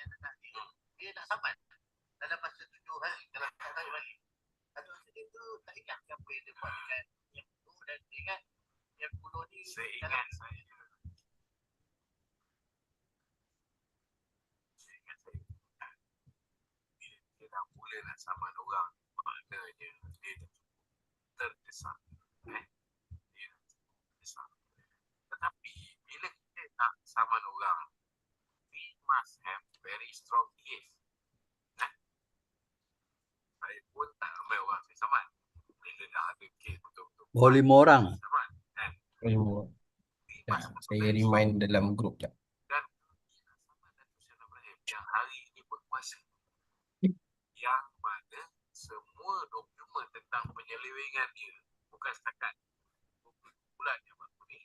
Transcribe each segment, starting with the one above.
anak dia nak saman dalam masa 7 hari kalau tak tahu balik. Satu masa tu tak ingat apa yang dia buat dengan yang tu dan dia ingat yang kuno ni saya ingat dia dah mula nak saman orang, maknanya dia terkesan. Dia terkesan. Tetapi bila kita nak saman orang, we must have very strong case. Saya pun tak ramai orang saya saman. Bila dah ada case betul-betul. Oh, 5 orang. Saman. Ya, saya remind dalam grup je. Dan yang hari ini berkuasa. Yang mana semua dokumen tentang penyelewengan dia bukan setakat bulan yang baru ni,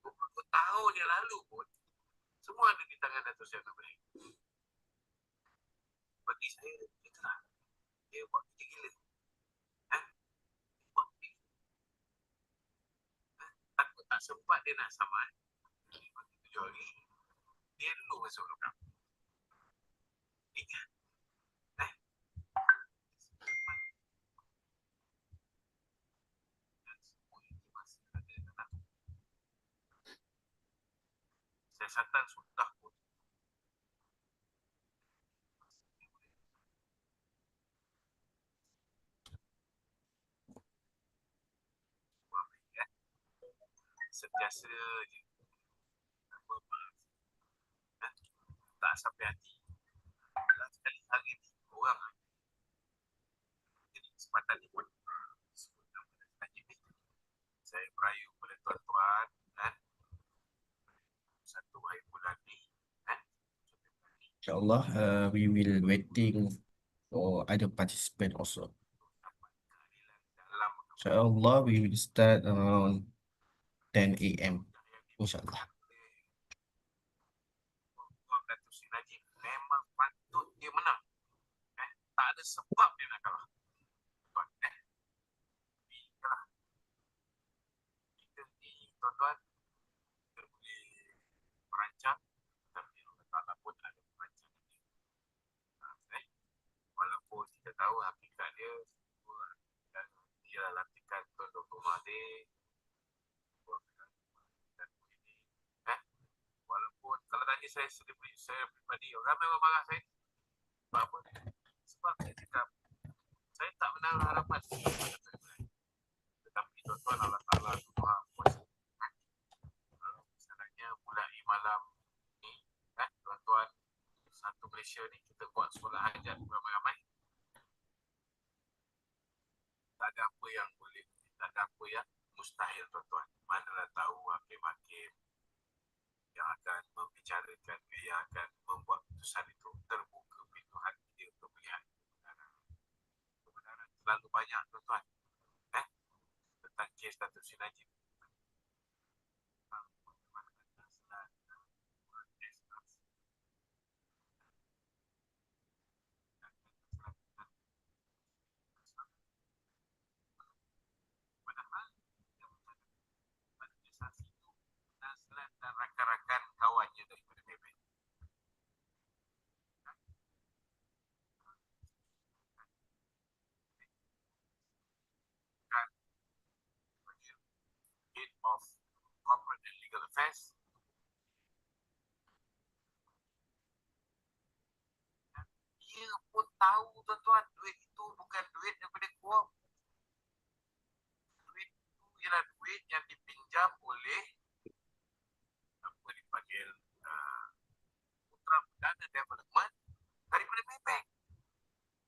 beberapa tahun yang lalu pun semua ada di tangan Datuk Seri Ibrahim. Bagi saya itulah dia buat kerja gila. Buat kerja gila. Takut tak sempat dia nak saman 7 hari, dia dulu masuk lokal. Ingat siasatan sudah pun sentiasa je tak sampai hati. Sekali hari ni orang jadi kesempatan ni pun saya merayu kepada tuan-tuan satu hari bulan ni InsyaAllah we will waiting for other participant also. InsyaAllah we will start around 10 AM. InsyaAllah. Datuk Seri Najib memang patut dia menang. Tak ada sebab dia nak kalah. Kita ni tuan-tuan kita boleh merancang, tapi Allah pun ada merancang. Walaupun kita tahu hakikat dia dan dia lantikan Tuan Dr. Mahathir. Walaupun kalau tanya saya pribadi, orang memang marah saya. Sebab apa? Sebab saya cakap saya tak menaruh harapan. Tetapi tuan-tuan Allah Ta'ala itu Maha Kuasa. Misalnya mulai malam ni, tuan-tuan, satu Malaysia ni kita buat solat hajat ramai-ramai. Tak ada apa yang boleh, tak ada apa yang mustahil tuan-tuan. Manalah tahu hakim-hakim yang akan membicarakan, yang akan membuat keputusan itu terbuka pintu hati dia untuk melihat kebenaran. Kebenaran terlalu banyak tuan-tuan tentang kes Datuk Seri Najib. Dan rakan-rakan kawannya daripada Bebek. Dan Head of Corporate and Legal Affairs. Dia pun tahu tuan-tuan, duit itu bukan duit daripada kuam. Duit itu ialah duit yang dipinjam oleh apa dipanggil Putra Perdana Development daripada Maybank.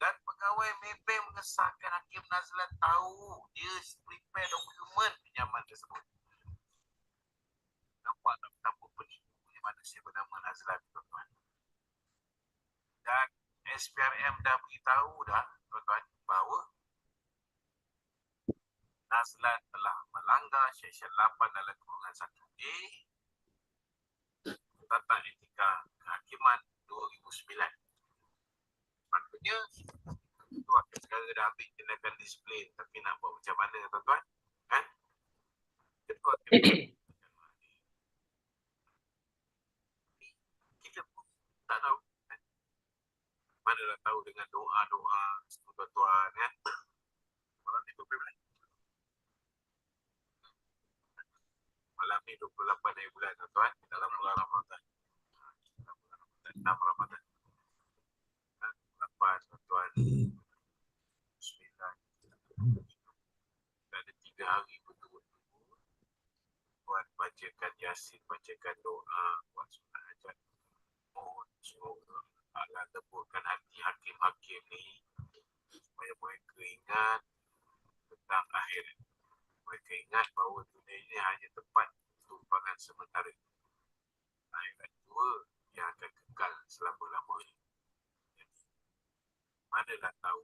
Dan pegawai Maybank mengesahkan Hakim Nazlan tahu dia prepare dokumen pinjaman tersebut. Nampak tak betapa penipu punya manusia bernama Nazlan, tuan-tuan. Dan SPRM dah beritahu dah, tuan-tuan, bahawa Nazlan telah melanggar Seksyen 8 dalam kurungan 1A Tata Etika Kehakiman 2009. Maksudnya, itu akhir sekarang dah habis tindakan disiplin. Tapi nak buat macam mana, tuan-tuan? Ketua kita pun tak tahu. Manalah tahu dengan doa-doa tuan-tuan ya. Malam ni 28 malam ni 28 hari bulan tuan-tuan dalam bulan Ramadan. Dalam bulan Ramadan, 6 Ramadan. 8 tuan-tuan. 9. Ada 3 hari berturut-turut. Tuan bacakan Yasin, bacakan doa, buat sunat hajat. Mohon semoga Allah leburkan hati hakim-hakim ni supaya mereka ingat tentang akhirat. Mereka ingat bahawa dunia ini hanya tempat tumpangan sementara. Akhirat dua yang akan kekal selama-lamanya. Jadi, manalah tahu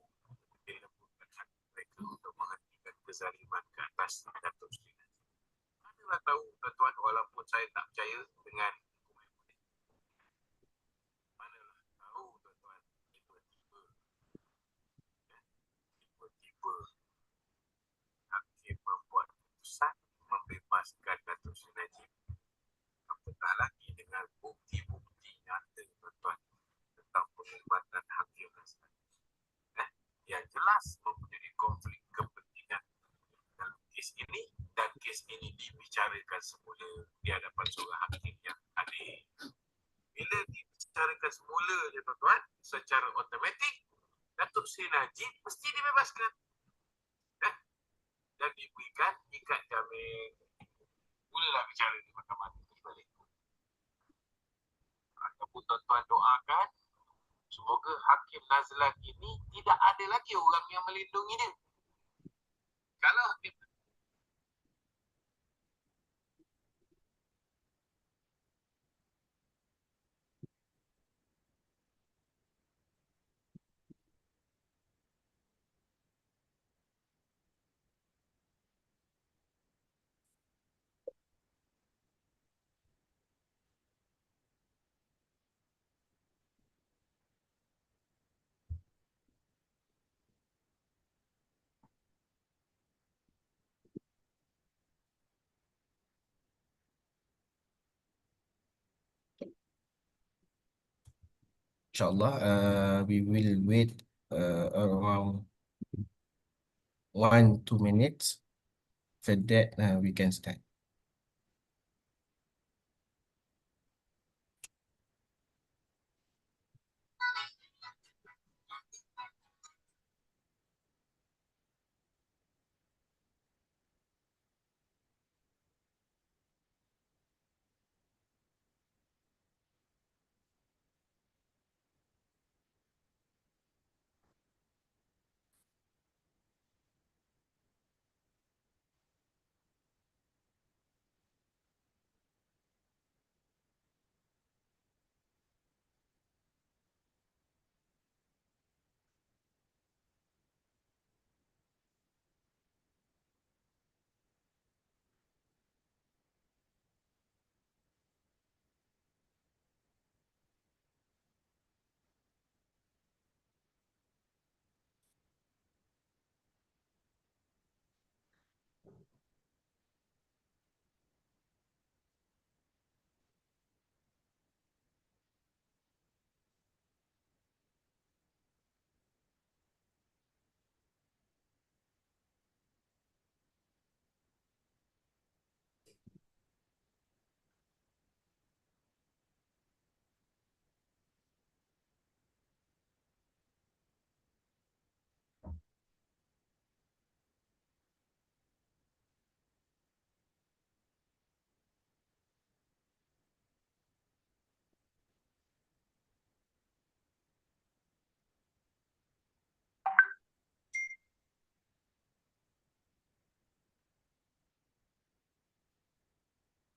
dia leburkan hati mereka untuk menghentikan kezaliman ke atas Datuk Seri Najib. Manalah tahu tuan-tuan, walaupun saya tak percaya dengan hukuman ini. Manalah tahu tuan-tuan, tiba-tiba hakim membuat keputusan membebaskan Datuk Seri Najib. Apatah lagi dengan bukti-bukti nyata tuan-tuan tentang pengobatan hakim Nazlan. Yang jelas mempunyai konflik kepentingan dalam kes ini, dan kes ini dibicarakan semula di hadapan seorang hakim yang adil. Bila dibicarakan semula je tuan-tuan, secara automatik Datuk Seri Najib mesti dibebaskan dan diberikan ikat jamin. Mulalah bicara di mahkamah balik. Ataupun tuan-tuan doakan semoga Hakim Nazlan ini tidak ada lagi orang yang melindungi dia. Kalau Hakim InsyaAllah, we will wait around 1-2 minutes. For that, we can start.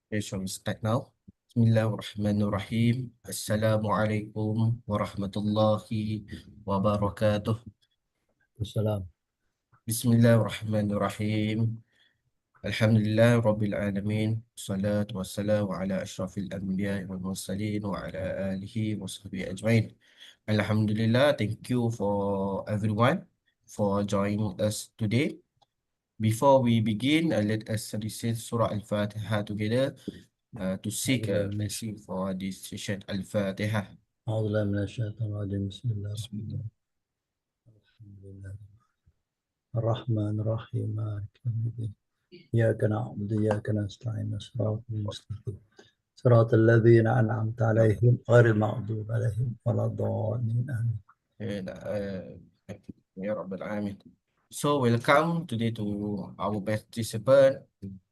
Okay, shall we start now? Bismillahirrahmanirrahim. Assalamualaikum warahmatullahi wabarakatuh. Wassalam. Bismillahirrahmanirrahim. Alhamdulillah Rabbil Alamin. Salatu wassalamu ala ashrafil anbiya wal mursalin wa ala alihi wa sahbihi ajma'in. Alhamdulillah, thank you for everyone for joining us today. Before we begin, let us recite Surah Al-Fatiha together to seek a blessing for this session. Al-Fatiha. أعوذ بالله من الشيطان الرجيم بسم الله بسم الرحمن الله. الرحيم الحمد لله الرحمن الرحيم مالك يوم الدين إياك نعبد وإياك نستعين صراط المستقيم صراط الذين أنعمت عليهم غير المغضوب عليهم ولا الضالين آمين. Ya Rabbal Alamin. So welcome today to our participant.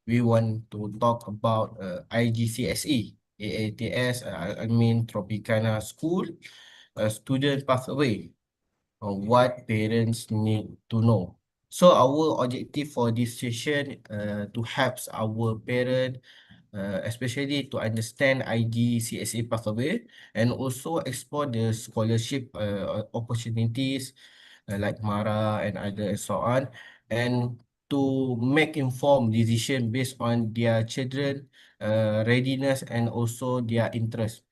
We want to talk about IGCSE, AATS, Tropicana School, student pathway, what parents need to know. So our objective for this session to help our parent especially to understand IGCSE pathway and also explore the scholarship opportunities like MARA and other and so on, and to make informed decision based on their children readiness and also their interest.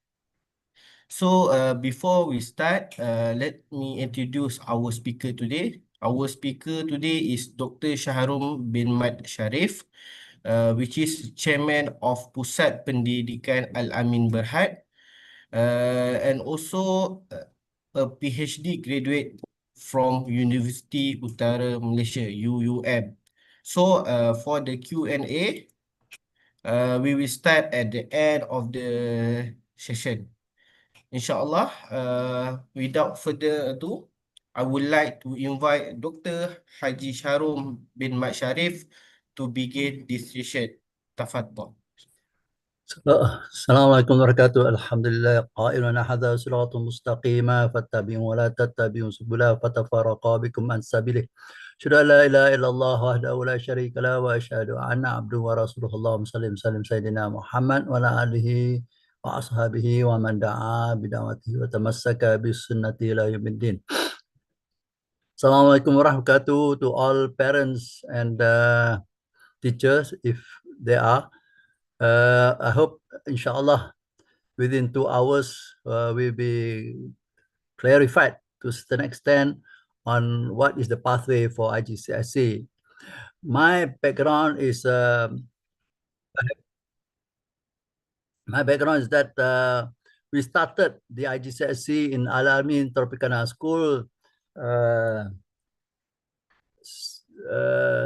So before we start, let me introduce our speaker today. Our speaker today is Dr. Shahrum bin Mat Sharif, which is Chairman of Pusat Pendidikan Al-Amin Berhad, and also a PhD graduate from University Utara Malaysia, UUM. So for the Q&A, we will start at the end of the session. Inshallah, without further ado, I would like to invite Dr. Haji Sharum bin Mat Sharif to begin this session. Tafadhal. السلام عليكم ورحمة الله الحمد لله قائلنا هذا صراط مستقيم فاتبعوا ولا تتبعوا سبلا فتفرق بكم عن سبيله أشهد أن لا إله إلا الله وحده لا شريك له وأشهد أن عبده ورسوله اللهم صل وسلم سيدنا محمد وعلى آله وأصحابه ومن دعا بدعوته وتمسك بسنته إلى يوم الدين. Assalamualaikum warahmatullahi wabarakatuh to all parents and teachers if they are. I hope, inshallah, within 2 hours, will be clarified to a certain extent on what is the pathway for IGCSE. My background is that we started the IGCSE in Al-Amin Tropicana School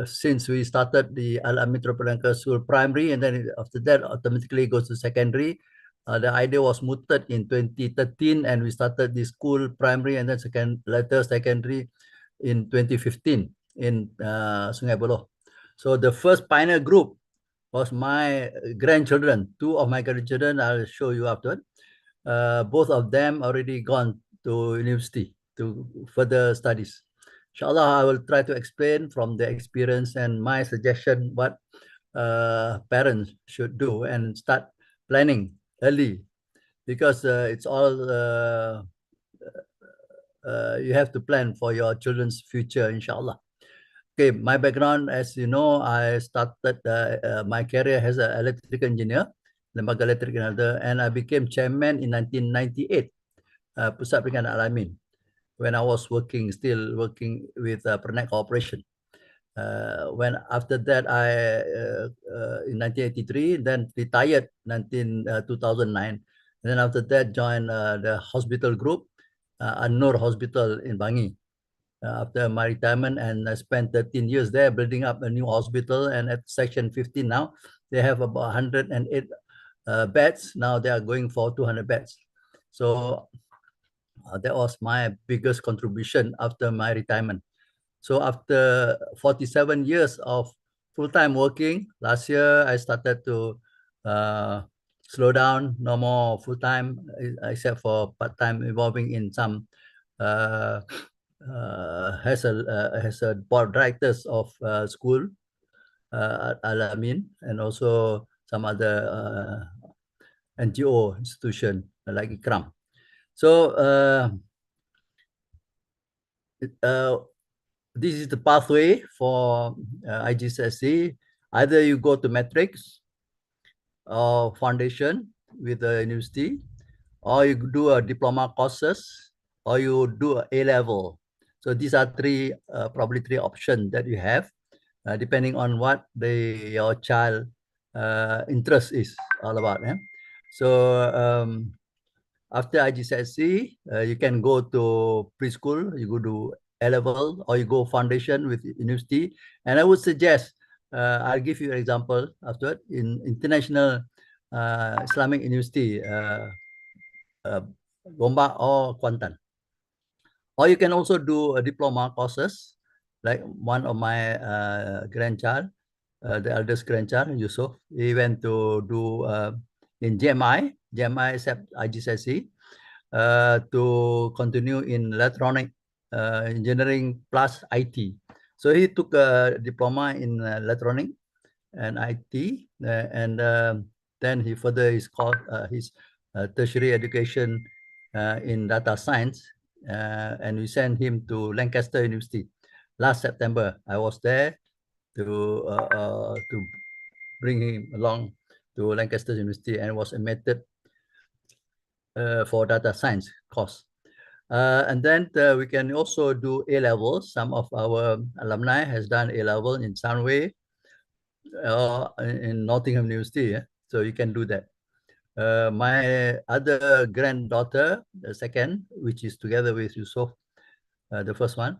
since we started the Al-Amin Tropicana School primary, and then after that automatically goes to secondary. The idea was mooted in 2013, and we started the school primary and then later secondary in 2015 in Sungai Buloh. So the first pioneer group was my grandchildren. Two of my grandchildren I'll show you after. Both of them already gone to university to further studies. Inshallah, I will try to explain from the experience and my suggestion what parents should do and start planning early, because it's all you have to plan for your children's future, inshallah. Okay, my background, as you know, I started my career as an electrical engineer, Lembaga Electric and I became chairman in 1998, Pusat Pendidikan Al-Amin, when I was still working with Pernet Corporation. When after that, I in 1983, then retired 2009. And then after that, joined the hospital group, An-Nur Hospital in Bangi. After my retirement, and I spent 13 years there building up a new hospital. And at section 15 now, they have about 108 beds. Now they are going for 200 beds. So that was my biggest contribution after my retirement. So after 47 years of full-time working, last year I started to slow down, no more full-time, except for part-time, involving in some has a board of directors of school, Al-Amin, and also some other NGO institution like Ikram. So this is the pathway for IGCSE. Either you go to matrix or foundation with the university, or you do a diploma courses, or you do a A-level. So these are probably three options that you have, depending on what your child interest is all about. So After IGCSE, you can go to preschool, you go to A-level, or you go foundation with university. And I would suggest, I'll give you an example after in International Islamic University, Gombak or Kuantan. Or you can also do a diploma courses, like one of my grandchild, the eldest grandchild, Yusuf, he went to do in GMI except IGCSE, to continue in electronic engineering plus IT. So he took a diploma in electronic and IT, and then he further his tertiary education in data science, and we sent him to Lancaster University. Last September, I was there to bring him along to Lancaster University and was admitted for data science course. And then we can also do A-level. Some of our alumni has done A-level in Sunway in Nottingham University. So you can do that. My other granddaughter, the second, which is together with Yusuf, the first one,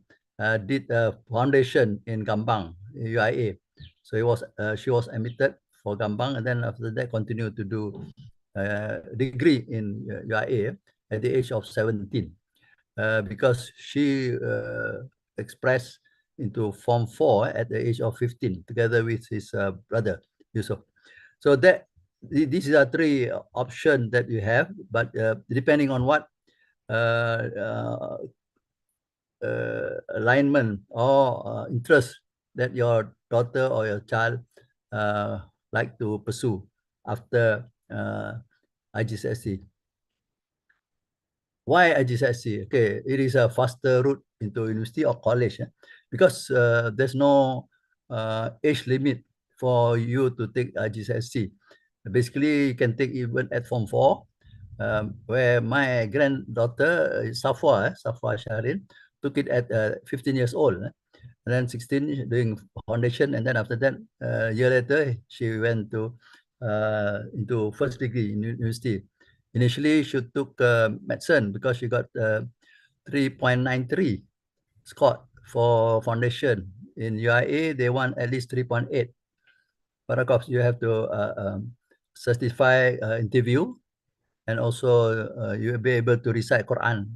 did a foundation in Gambang, UIA. So she was admitted for Gambang, and then after that continued to do degree in UIA at the age of 17, because she expressed into Form 4 at the age of 15, together with his brother, Yusuf. So these are three options that you have, but depending on what alignment or interest that your daughter or your child like to pursue after IGCSE. Why IGCSE? Okay, it is a faster route into university or college, because there's no age limit for you to take IGCSE. Basically, you can take even at Form 4, where my granddaughter, Safwa Sharin, took it at 15 years old. And then 16 doing foundation, and then after that, a year later, she went to into first degree in university. Initially, she took medicine because she got 3.93 scored for foundation. In UIA, they want at least 3.8. But of course, you have to certify interview, and also you'll be able to recite Quran,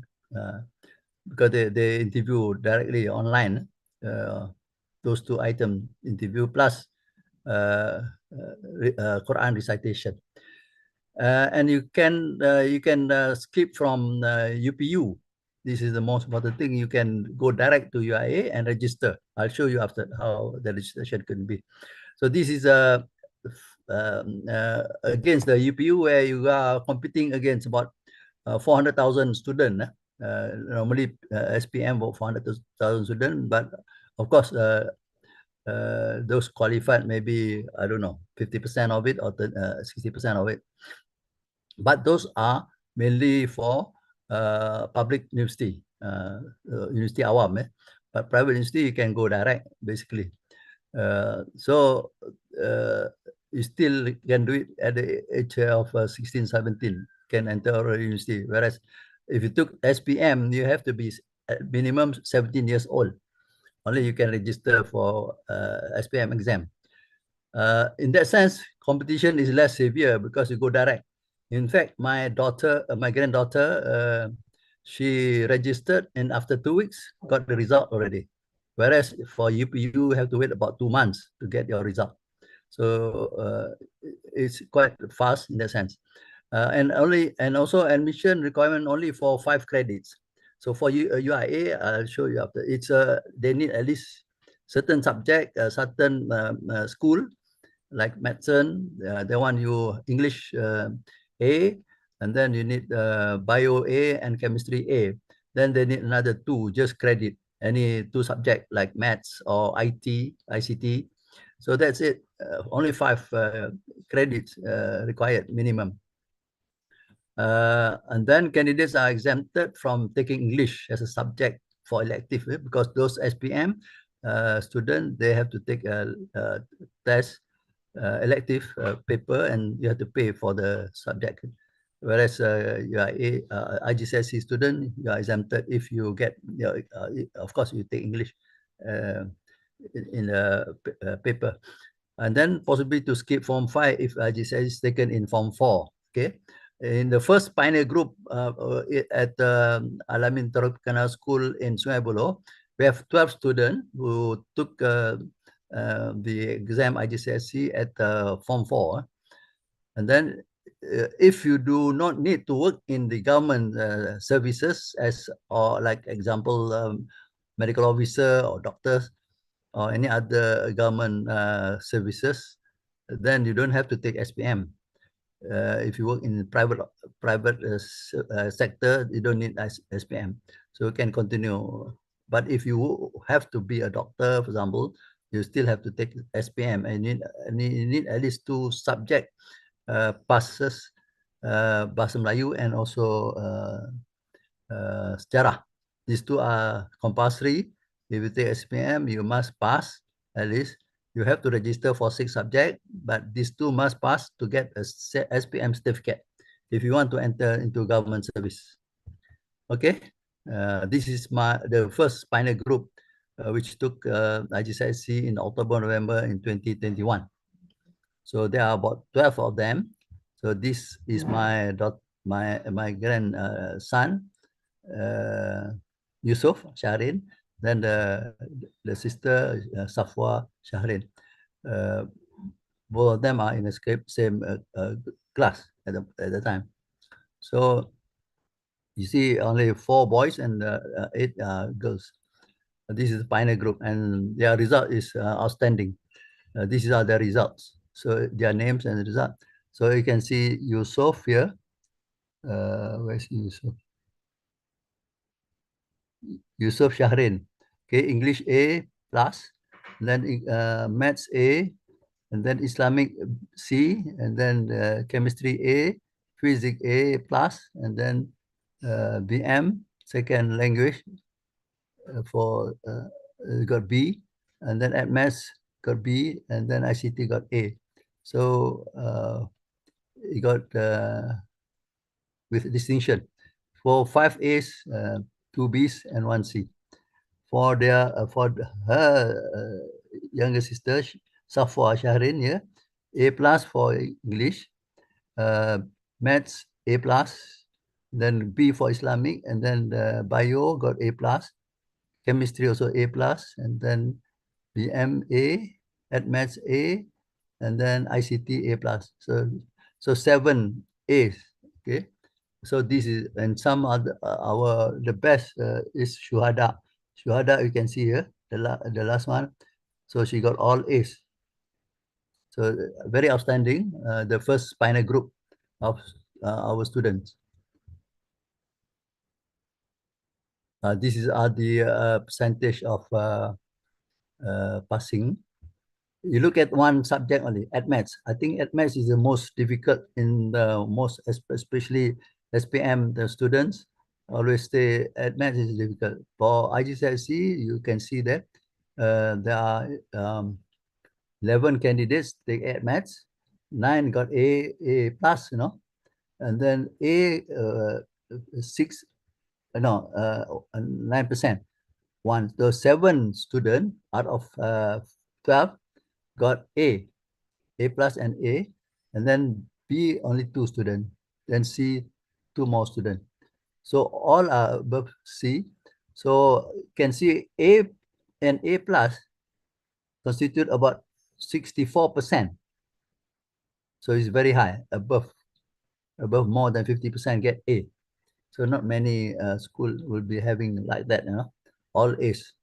because they interview directly online. Those two items, interview plus Quran recitation. And you can skip from UPU. This is the most important thing. You can go direct to UIA and register. I'll show you after how the registration can be. So this is against the UPU, where you are competing against about 400,000 students. Normally SPM about 400,000 students, but of course those qualified maybe, I don't know, 50% of it or 60% of it. But those are mainly for public university, university awam. But private university, you can go direct, basically. So you still can do it at the age of 16, 17, can enter a university. Whereas if you took SPM, you have to be at minimum 17 years old. Only you can register for SPM exam. In that sense, competition is less severe because you go direct. In fact, my granddaughter, she registered, and after 2 weeks, got the result already. Whereas for UPU, you have to wait about 2 months to get your result. So it's quite fast in that sense. And also admission requirement only for 5 credits. So for UIA, I'll show you after. It's they need at least certain subject, certain school, like medicine. They want you English A, and then you need bio A and chemistry A. Then they need another 2, just credit, any 2 subject like maths or IT, ICT. So that's it. Only 5 credits required minimum. And then candidates are exempted from taking English as a subject for elective, because those SPM students, they have to take a test, elective paper, and you have to pay for the subject. Whereas you are a IGCSE student, you are exempted if you get, of course, you take English in a paper. And then possibly to skip Form 5 if IGCSE is taken in Form 4. Okay. In the first pioneer group at Alamin Tropicana School in Sungai Buloh, we have 12 students who took the exam IGCSE at Form 4. And then if you do not need to work in the government services as, or like example, medical officer or doctors or any other government services, then you don't have to take SPM. If you work in private sector, you don't need SPM, so you can continue. But if you have to be a doctor, for example, you still have to take SPM, and you need at least 2 subject passes, Bahasa Melayu and also sejarah. These 2 are compulsory. If you take SPM, you must pass at least. You have to register for 6 subjects, but these 2 must pass to get a SPM certificate if you want to enter into government service. Okay, this is the first pioneer group which took IGCSE in October, November in 2021. So there are about 12 of them. So this is my grandson, Yusuf Shahrin, then the sister Safwa Shahrin. Both of them are in the same class at the time. So you see only 4 boys and 8 girls. This is the pioneer group, and their result is outstanding. These are the results. So their names and the result. So you can see Yusuf here. Where's Yusuf? Yusuf Shahrin. Okay, English A plus, then Maths A, and then Islamic C, and then Chemistry A, Physics A plus, and then BM, second language for got B, and then at Maths got B, and then ICT got A. So he got with distinction. For 5 A's, 2 B's, and 1 C. For her younger sister, Safwa Shahrin, yeah, A plus for English, Maths A plus, then B for Islamic, and then Bio got A plus, Chemistry also A plus, and then BM A, at Maths A, and then ICT A plus. So 7 A's. Okay. So this is, and some other the best is Shuhada. Shuhada, you can see here the last one. So she got all A's. So very outstanding. The first pioneer group of our students. This is the percentage of passing. You look at one subject only, at Maths. I think at Maths is the most difficult in the most, especially SPM, the students always say at Maths is difficult. For IGCSE, you can see that there are 11 candidates take at Maths, 9 got A plus, and then A 6, no, 9%. So 7 students out of 12 got A plus and A, and then B only 2 students, then C 2 more students. So all are above C. So can see A and A plus constitute about 64%. So it's very high, above more than 50% get A. So not many school will be having like that, all A's.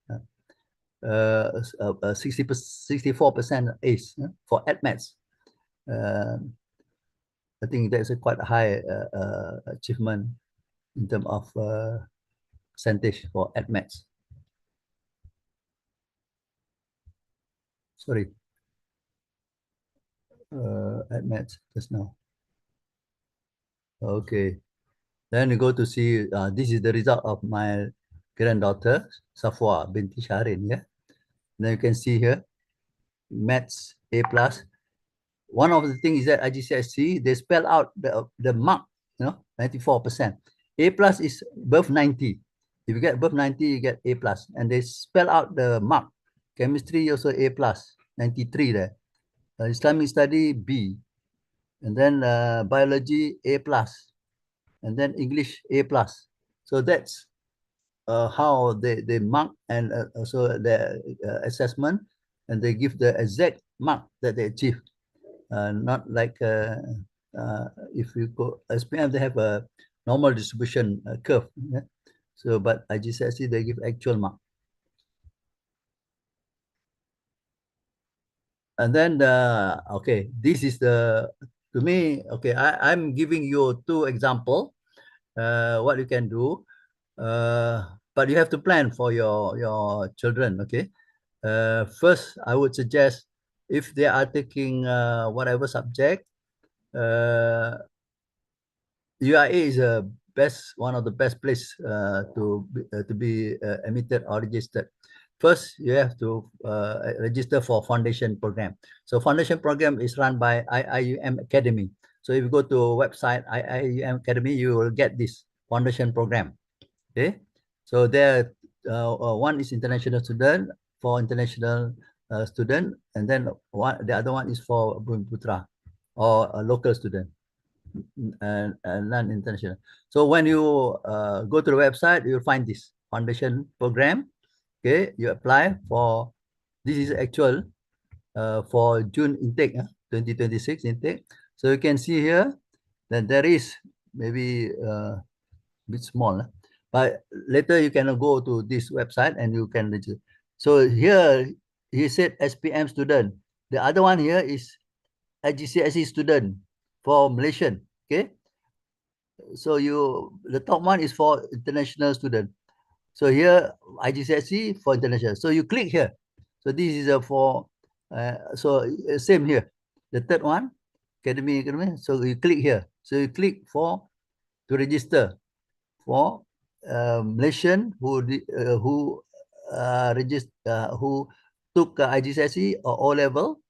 64% A's for ATMATs. I think that's a quite high achievement in terms of percentage for ATMATs. Sorry, ATMATs just now. Okay, then you go to see, this is the result of my granddaughter, Safwa binti Shahrin, yeah. Then you can see here, Maths A plus. One of the things is that IGCSE, they spell out the mark 94%. A plus is above 90. If you get above 90, you get A plus. And they spell out the mark. Chemistry also A plus, 93 there. Islamic study B. And then biology A plus. And then English A plus. So that's how they mark and also the assessment, and they give the exact mark that they achieve. Not like if you go SPM, they have a normal distribution curve. Yeah? So, but IGCSE, they give actual mark. And then, okay, this is to me, okay, I'm giving you two example, what you can do. But you have to plan for your children, okay? First, I would suggest if they are taking whatever subject, UIA is a one of the best place to be admitted or registered. First, you have to register for foundation program. So foundation program is run by IIUM Academy. So if you go to website IIUM Academy, you will get this foundation program. Okay, so there one is international student for international student, and then the other one is for Bumi Putra or a local student and non-international. So when you go to the website, you'll find this foundation program. Okay, you apply for, this is actual for June intake, 2026 intake. So you can see here that there is maybe a bit small, but later you can go to this website and you can register. So here he said SPM student. The other one here is IGCSE student for Malaysian. Okay, so the top one is for international student. So here IGCSE for international. So you click here. So this is for same here. The third one, academy. So you click here. So you click for to register for Malaysian who took IGCSE or O level,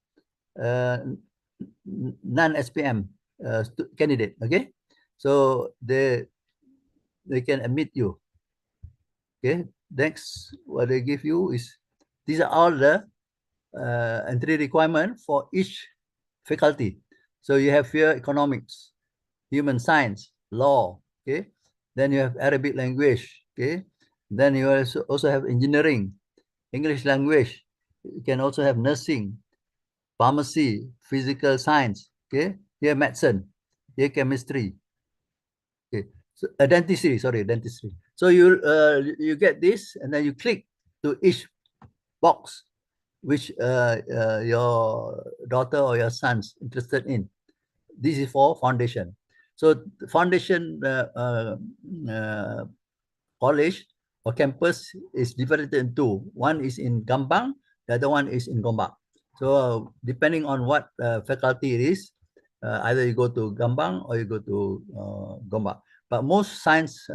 non-SPM candidate. Okay, so they can admit you. Okay, next what they give you is, these are all the entry requirement for each faculty. So you have here economics, human science, law. Okay, then you have Arabic language. Okay, then you also have engineering, English language. You can also have nursing, pharmacy, physical science. Okay, here medicine, here chemistry. Okay, so dentistry. Sorry, dentistry. So you get this, and then you click to each box which your daughter or your son's interested in. This is for foundation. So foundation college or campus is divided into, one is in Gambang, the other one is in Gombak. So depending on what faculty it is, either you go to Gambang or you go to Gombak. But most science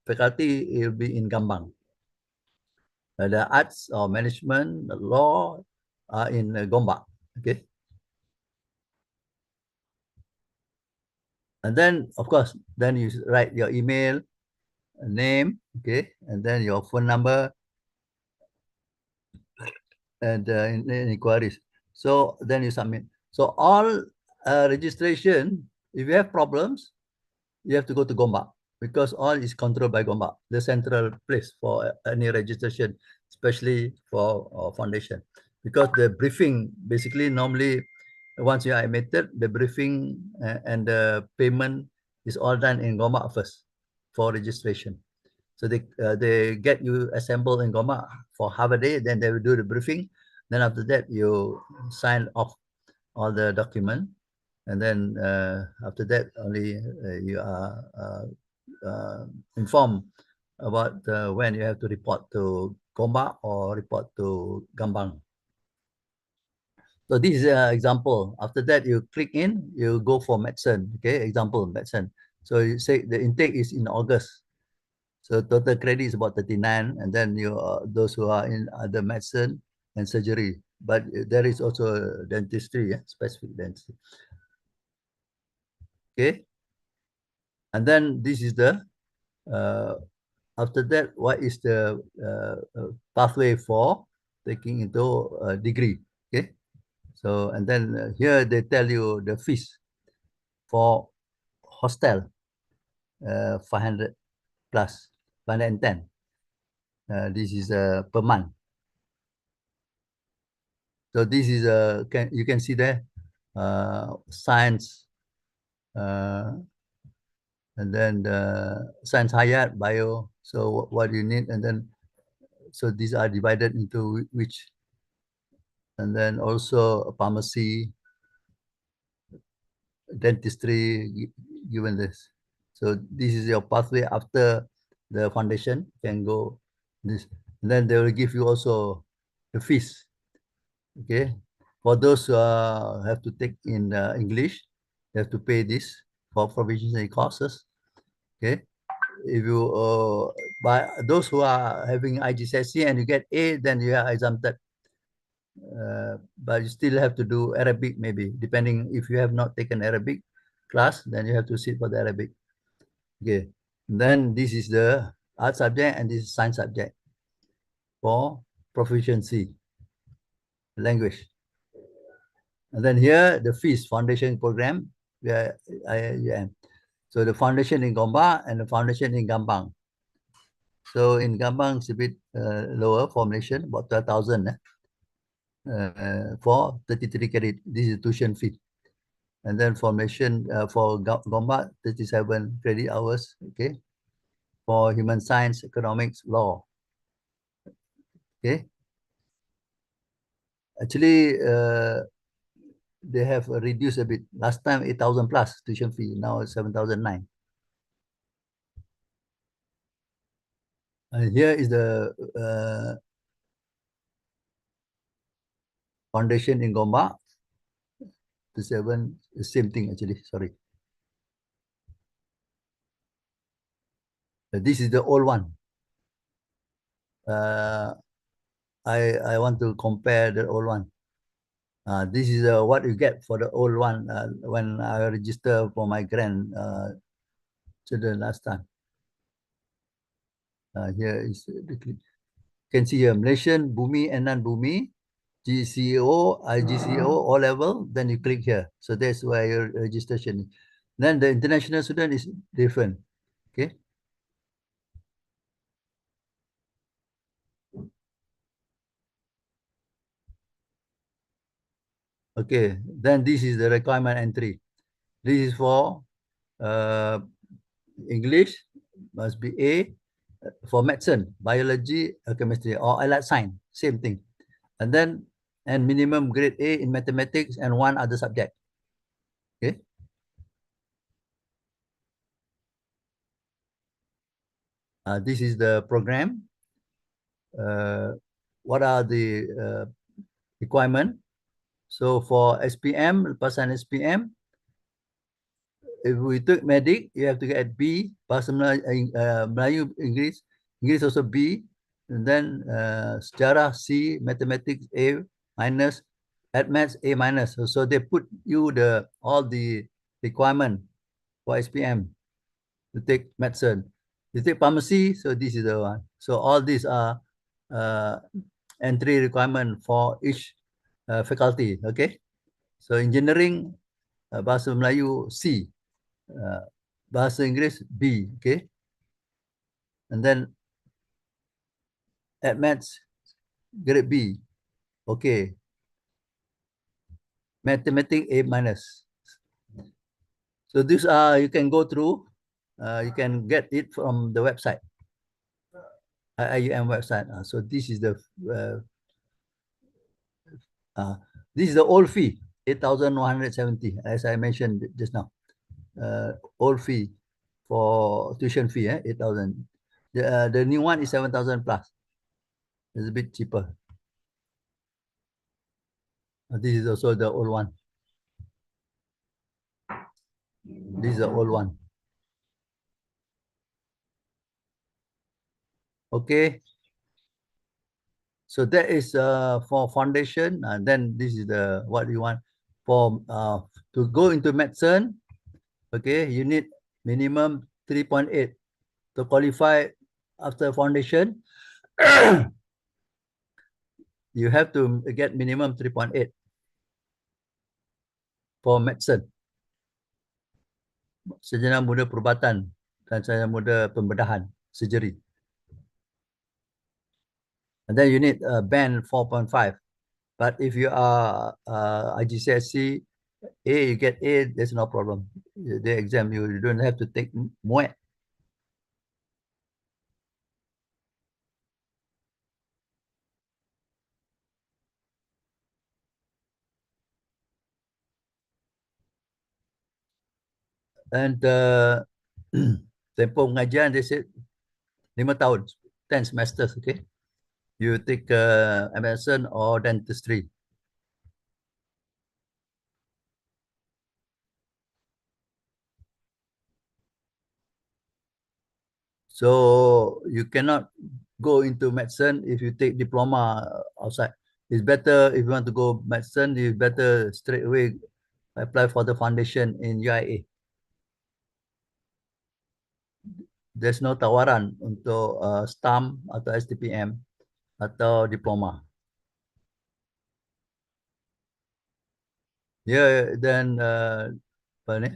faculty will be in Gambang. The arts or management, the law are in Gombak. Okay. And then, of course, then you write your email, name, okay, and then your phone number and inquiries. So then you submit. So all registration, if you have problems, you have to go to Gombak, because all is controlled by Gombak, the central place for any registration, especially for foundation. Because the briefing, basically, normally, once you are admitted, the briefing and the payment is all done in Gombak first for registration. So they get you assembled in Gombak for half a day, then they will do the briefing. Then after that, you sign off all the document, and then after that only you are informed about when you have to report to Gombak or report to Gambang. So this is an example. After that, you click in, you go for medicine. Okay, example medicine. So you say the intake is in August. So total credit is about 39, and then you those who are in other medicine and surgery. But there is also dentistry, specific dentistry. Okay. And then this is the, after that, what is the pathway for taking into a degree? Okay. So, and then here they tell you the fees for hostel, 500 plus, 510. This is per month. So this is you can see there, science, and then the science Hayat, bio. So what you need, and then so these are divided into which, and then also pharmacy, dentistry, given this. So this is your pathway after the foundation. Can go this. And then they will give you also the fees. Okay, for those who have to take in English, you have to pay this for provisional courses. Okay, if you by those who are having IGCSE and you get A, then you are exempted. But you still have to do Arabic, maybe depending if you have not taken Arabic class, then you have to sit for the Arabic. Okay, then this is the art subject and this is science subject for proficiency language. And then here the fees foundation program, where I am. So the foundation in Gombak and the foundation in Gambang. So in Gambang it's a bit lower formation, about 12,000 for 33 credit. This is tuition fee. And then formation for Gombak, 37 credit hours. Okay, for human science, economics, law. Okay, actually they have reduced a bit. Last time 8,000 plus tuition fee, now it's 7,009. And here is the foundation in Gombak. The 7, the same thing actually, sorry. This is the old one. I want to compare the old one. This is what you get for the old one when I register for my grand children last time. Here is the clip. You can see here Malaysian, Bumi and non-Bumi, GCO, IGCO, O level, then you click here. So that's where your registration is. Then the international student is different. Okay. Okay, then this is the requirement entry. This is for English, must be A. For medicine, biology, chemistry, or allied science, same thing. And then, and minimum grade A in mathematics and one other subject. Okay. This is the program. What are the requirement? So for SPM, lepasan SPM, if we took medic, you have to get B, bahasa Melayu, English, English also B, and then sejarah C, mathematics A minus, maths A minus. So they put you all the requirement for SPM to take medicine. You take pharmacy, so this is the one. So all these are entry requirement for each faculty. Okay. So engineering, bahasa Melayu C, bahasa Inggeris B. Okay. And then maths grade B. Okay. Mathematics A minus. So these are, you can go through, you can get it from the website, IUM website. So this is the old fee, 8,170, as I mentioned just now. Old fee for tuition fee, 8,000. The new one is 7,000 plus. It's a bit cheaper. This is also the old one. This is the old one. Okay. So that is for foundation, and then this is the what you want for to go into medicine. Okay, you need minimum 3.8 to qualify after foundation. You have to get minimum 3.8 for medicine. Sarjana muda perubatan dan sarjana muda pembedahan, surgery. And then you need a band 4.5. But if you are IGCSE A, you get A, there's no problem. The exam, you don't have to take MUET. And tempoh pengajian, they said 5 tahun, 10 semesters, okay? You take medicine or dentistry. So you cannot go into medicine if you take diploma outside. It's better if you want to go medicine, you better straight away apply for the foundation in UIA. There's no tawaran untuk STAM atau STPM atau diploma. Yeah, then apa ni?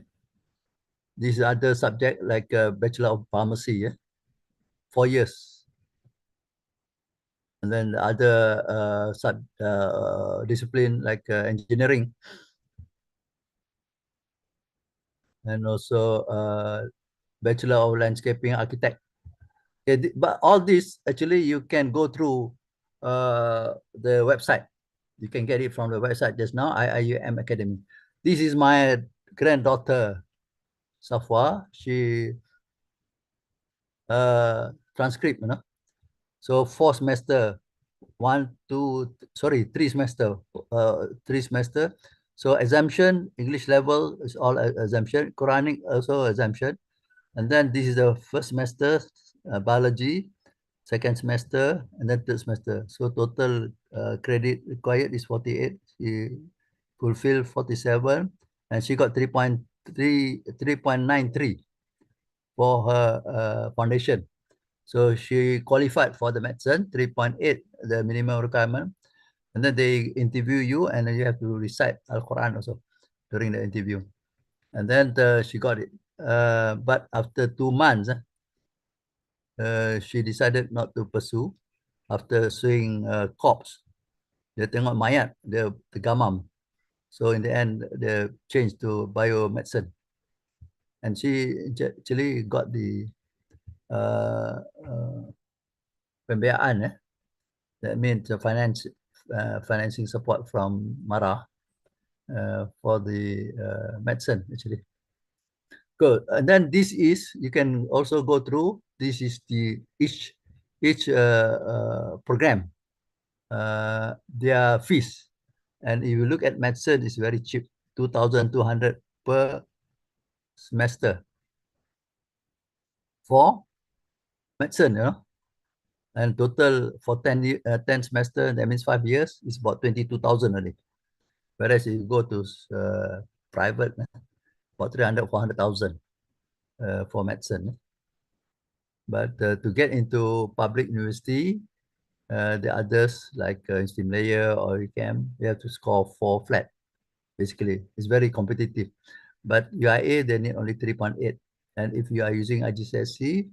These other subject like Bachelor of Pharmacy, yeah, 4 years. And then the other discipline like engineering, and also Bachelor of Landscaping Architect. Okay, but all this actually you can go through the website. You can get it from the website just now, IIUM Academy. This is my granddaughter, Safwa. She transcript, you know. So 4 semester, 3 semester, 3 semester. So exemption, English level is all exemption, Quranic also exemption. And then this is the first semester, biology, second semester, and then third semester. So total credit required is 48. She fulfilled 47, and she got 3.93 for her foundation. So she qualified for the medicine, 3.8, the minimum requirement. And then they interview you, and then you have to recite Al-Quran also during the interview. And then she got it. But after 2 months, she decided not to pursue after seeing corpse. Dia tengok mayat, dia tergamam. So in the end, they changed to biomedicine. And she actually got the pembiayaan. That means the financing support from Mara for the medicine actually. Good. And then this is, you can also go through, this is the each program, their fees. And if you look at medicine, it's very cheap, 2,200 per semester for medicine, you know. And total for 10 semester, that means 5 years, is about 22,000 only. Whereas if you go to private, about 300, 400,000 for medicine. But to get into public university, the others like Stimlayer or UCAM, you have to score 4 flat. Basically, it's very competitive. But UIA, they need only 3.8. And if you are using IGCSE,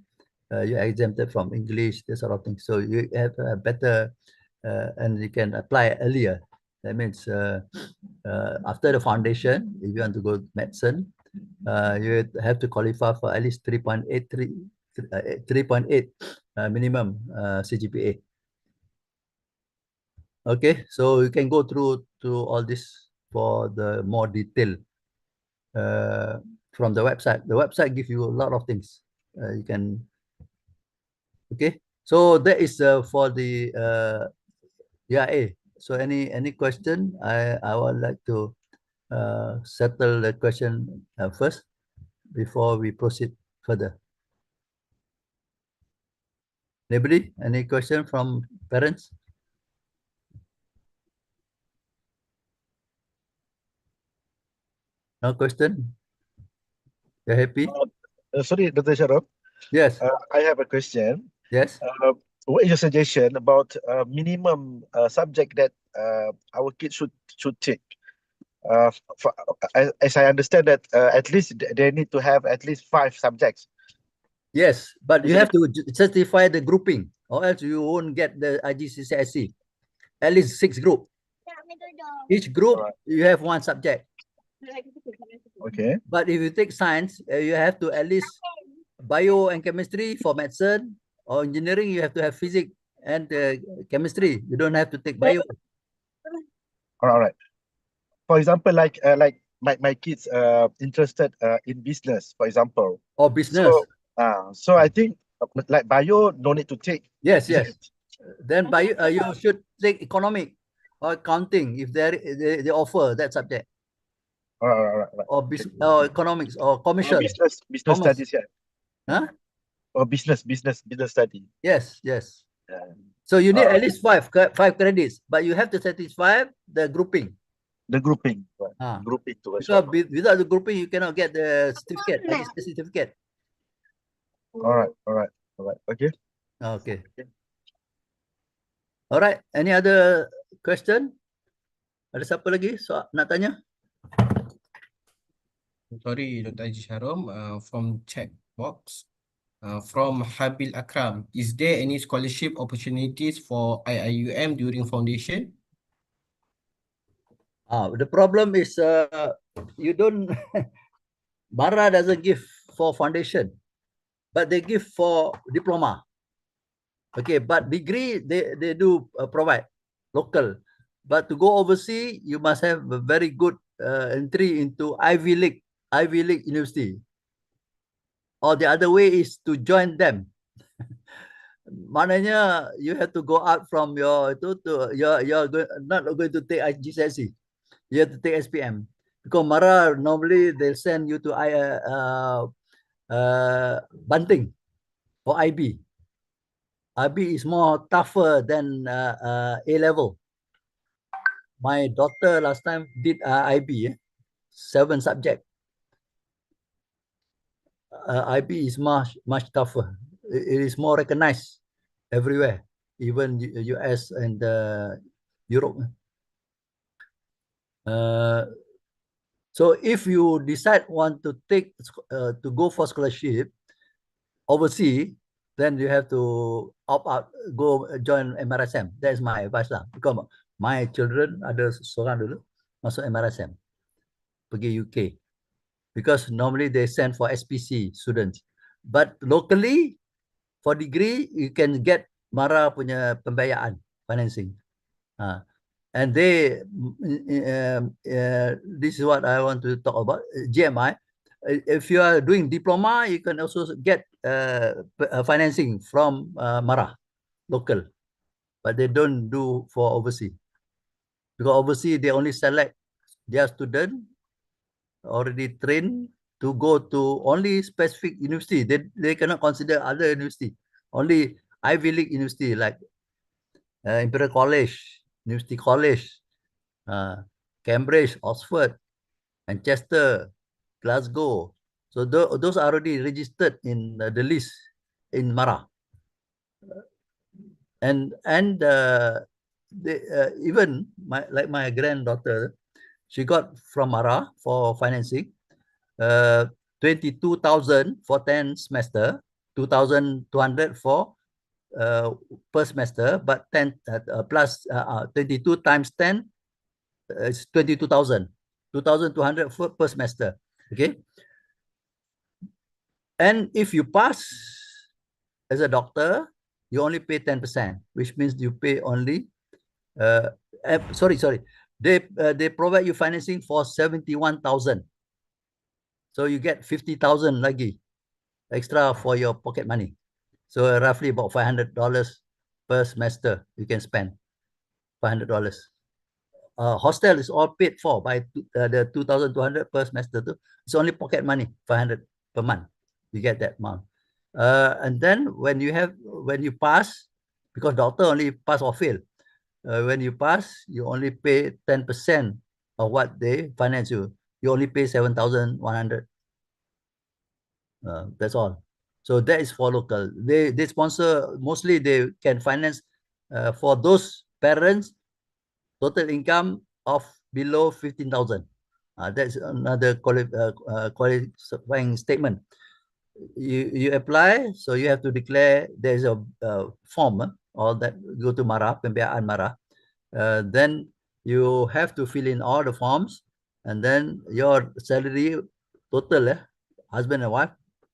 you're exempted from English, this sort of thing. So you have a better, and you can apply earlier. That means after the foundation, if you want to go medicine, you have to qualify for at least 3.8 minimum CGPA. Okay, so you can go through to all this for the more detail from the website. The website gives you a lot of things. You can, okay. So that is for the EIA. So any question? I would like to settle the question first before we proceed further. Anybody? Any question from parents? No question? You're happy? sorry, Dr. Sharon. Yes. I have a question. Yes. What is your suggestion about minimum subject that our kids should take? For, as I understand that at least they need to have at least 5 subjects. Yes, but Is you it? have to certify the grouping, or else you won't get the IGCSE. At least 6 group. Each group you have 1 subject. Okay. But if you take science, you have to at least bio and chemistry for medicine, or engineering you have to have physics and chemistry. You don't have to take bio. All right. For example, like my kids interested in business, for example. Or business. So I think like bio no need to take. Yes, Is yes. it? Then bio you should take economic or accounting if they offer that subject. All right. Or or economics or commercial. Business Commerce. studies, yeah. Huh? Or business study. Yes. So you need at least 5 credits, but you have to satisfy the grouping. The grouping. Right. Grouping to because without the grouping, you cannot get the certificate, certificate. All right. Okay. Okay. All right. Any other question? Ada siapa lagi nak tanya? Sorry, Dr. Haji Sharom, from chat box, from Habil Akram, is there any scholarship opportunities for IIUM during foundation? The problem is you don't, Bara doesn't give for foundation, but they give for diploma. Okay, but degree, they do provide local. But to go overseas, you must have a very good entry into Ivy League university. Or the other way is to join them. Maknanya you have to go out from your you're not going to take IGCSE. You have to take SPM. Because Mara normally they'll send you to Banting or IB. IB is more tougher than A level. My daughter last time did IB, 7 subject. IB is much tougher. It is more recognized everywhere, even US and Europe. So if you decide want to take to go for scholarship overseas, then you have to opt out, go join MRSM. That's my advice lah. Because my children ada seorang dulu masuk MRSM, pergi UK. Because normally they send for SPC students. But locally, for degree, you can get Mara punya pembiayaan, financing. And they, this is what I want to talk about, GMI. If you are doing diploma, you can also get financing from Mara, local. But they don't do for overseas. Because overseas, they only select their student already trained to go to only specific university. They cannot consider other university. Only Ivy League university like Imperial College, University College, Cambridge, Oxford, Manchester, Glasgow. So those are already registered in the list in Mara. And even my granddaughter, she got from Mara for financing 22,000 for 10 semester, 2,200 for per semester, but 10 plus 22 times 10 is 22,000, 2,200 per semester. Okay. And if you pass as a doctor, you only pay 10%, which means you pay only sorry. They provide you financing for 71,000. So you get 50,000 lagi extra for your pocket money. So roughly about $500 per semester you can spend. $500. Hostel is all paid for by the 2,200 per semester. It's only pocket money, 500 per month. You get that amount. And then when you pass, because doctor only pass or fail. When you pass, you only pay 10% of what they finance you. You only pay 7,100. That's all. So that is for local. They sponsor, mostly they can finance for those parents total income of below 15,000. That's another qualifying statement. You apply, so you have to declare. There's a form, all that go to MARA, pembiayaan MARA. Then you have to fill in all the forms, and then your salary total, husband and wife,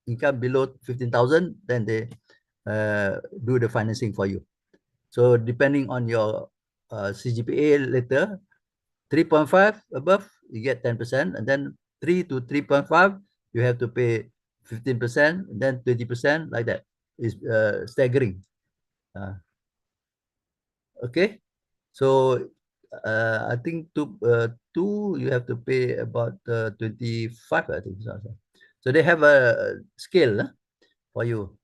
income below 15,000, then they do the financing for you. So depending on your CGPA later, 3.5 above, you get 10%, and then 3 to 3.5, you have to pay 15%, and then 20%, like that. It's staggering. Okay, so I think two you have to pay about 25, I think. So they have a scale for you.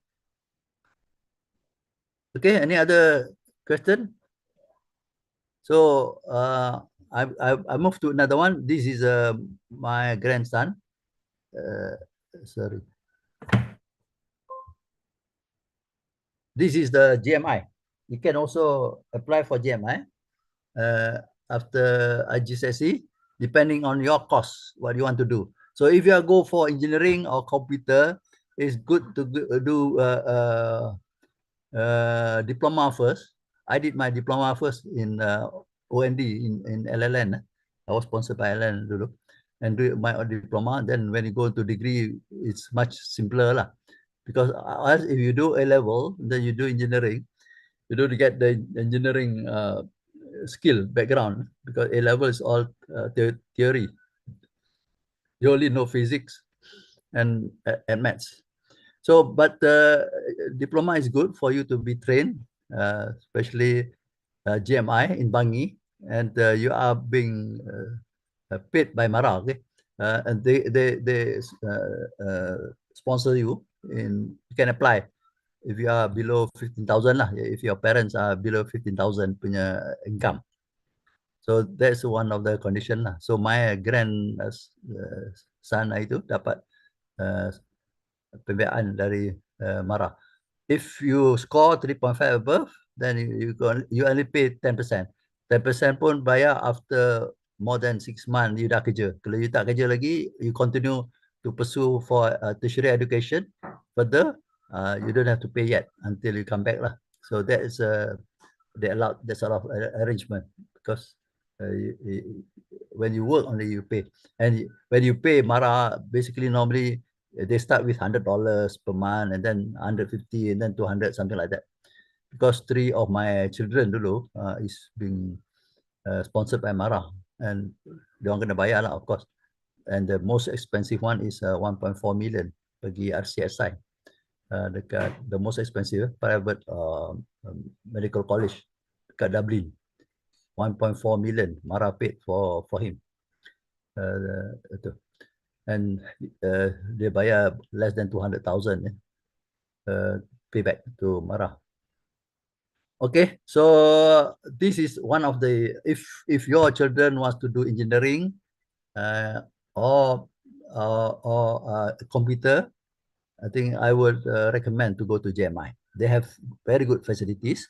Okay, any other question? So I move to another one. This is my grandson. Sorry. This is the GMI. You can also apply for GMI after IGCSE, depending on your course, what you want to do. So if you go for engineering or computer, it's good to do diploma first. I did my diploma first in OND in LLN. I was sponsored by LLN dulu, and do my diploma. Then when you go to degree, it's much simpler lah. Because as if you do A level, then you do engineering, you don't get the engineering skill background, because A level is all theory. You only know physics and maths. So, but diploma is good for you to be trained, especially GMI in Bangi, and you are being paid by Mara, okay? And they sponsor you. You can apply if you are below 15,000 lah. If your parents are below 15,000 punya income. So that's one of the condition lah. So my son itu dapat pembiayaan dari Mara. If you score 3.5 above, then you only pay 10%. 10% pun bayar after more than 6 months you dah kerja. Kalau you tak kerja lagi, you continue to pursue for tertiary education further, you don't have to pay yet until you come back lah. So that is they allowed that sort of arrangement, because when you work only you pay, and when you pay Mara, basically normally they start with $100 per month, and then 150, and then 200, something like that. Because 3 of my children dulu is being sponsored by Mara, and they kena bayar lah, of course. And the most expensive one is 1.4 million bagi RCSI. The most expensive private medical college dekat Dublin. 1.4 million Mara paid for him. And dia bayar less than 200,000 payback to Mara. Okay, so this is one of the, if your children wants to do engineering or computer, I think I would recommend to go to JMI. They have very good facilities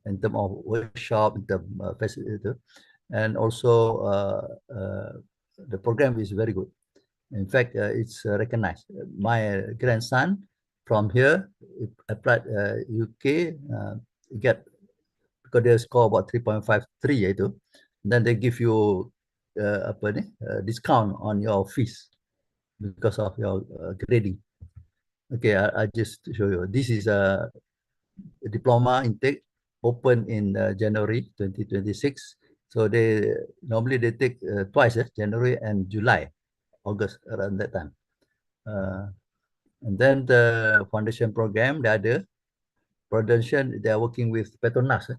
in terms of workshop, in terms of facility, and also the program is very good. In fact, it's recognized. My grandson from here applied UK, get, because they score about 3.53 itu, then they give you discount on your fees because of your grading. Okay, I just show you. This is a diploma intake open in January 2026. So they normally they take twice, January and July, August, around that time. And then the foundation program, the other foundation, they are working with Petronas.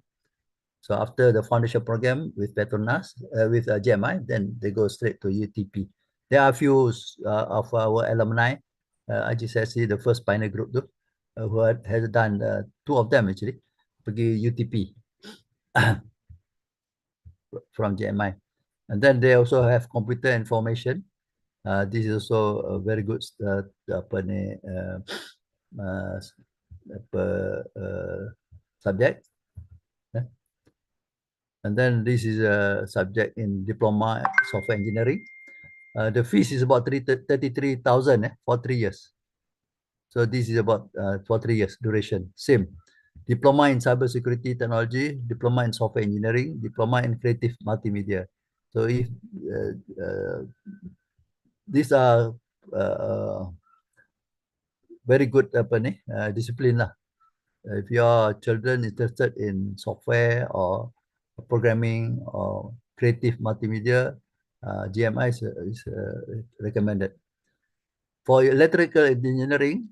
So after the foundation program with Petronas, with GMI, then they go straight to UTP. There are a few of our alumni, IGCSE, the first pioneer group, who has done 2 of them actually, pergi UTP from GMI. And then they also have computer information. This is also a very good apa ni, apa, subject. And then this is a subject in diploma software engineering. The fees is about 33,000 for 3 years. So this is about for 3 years duration. Same. Diploma in cybersecurity technology, diploma in software engineering, diploma in creative multimedia. So if these are very good apa ni, discipline lah. If your children interested in software or programming or creative multimedia, GMI is recommended. For electrical engineering,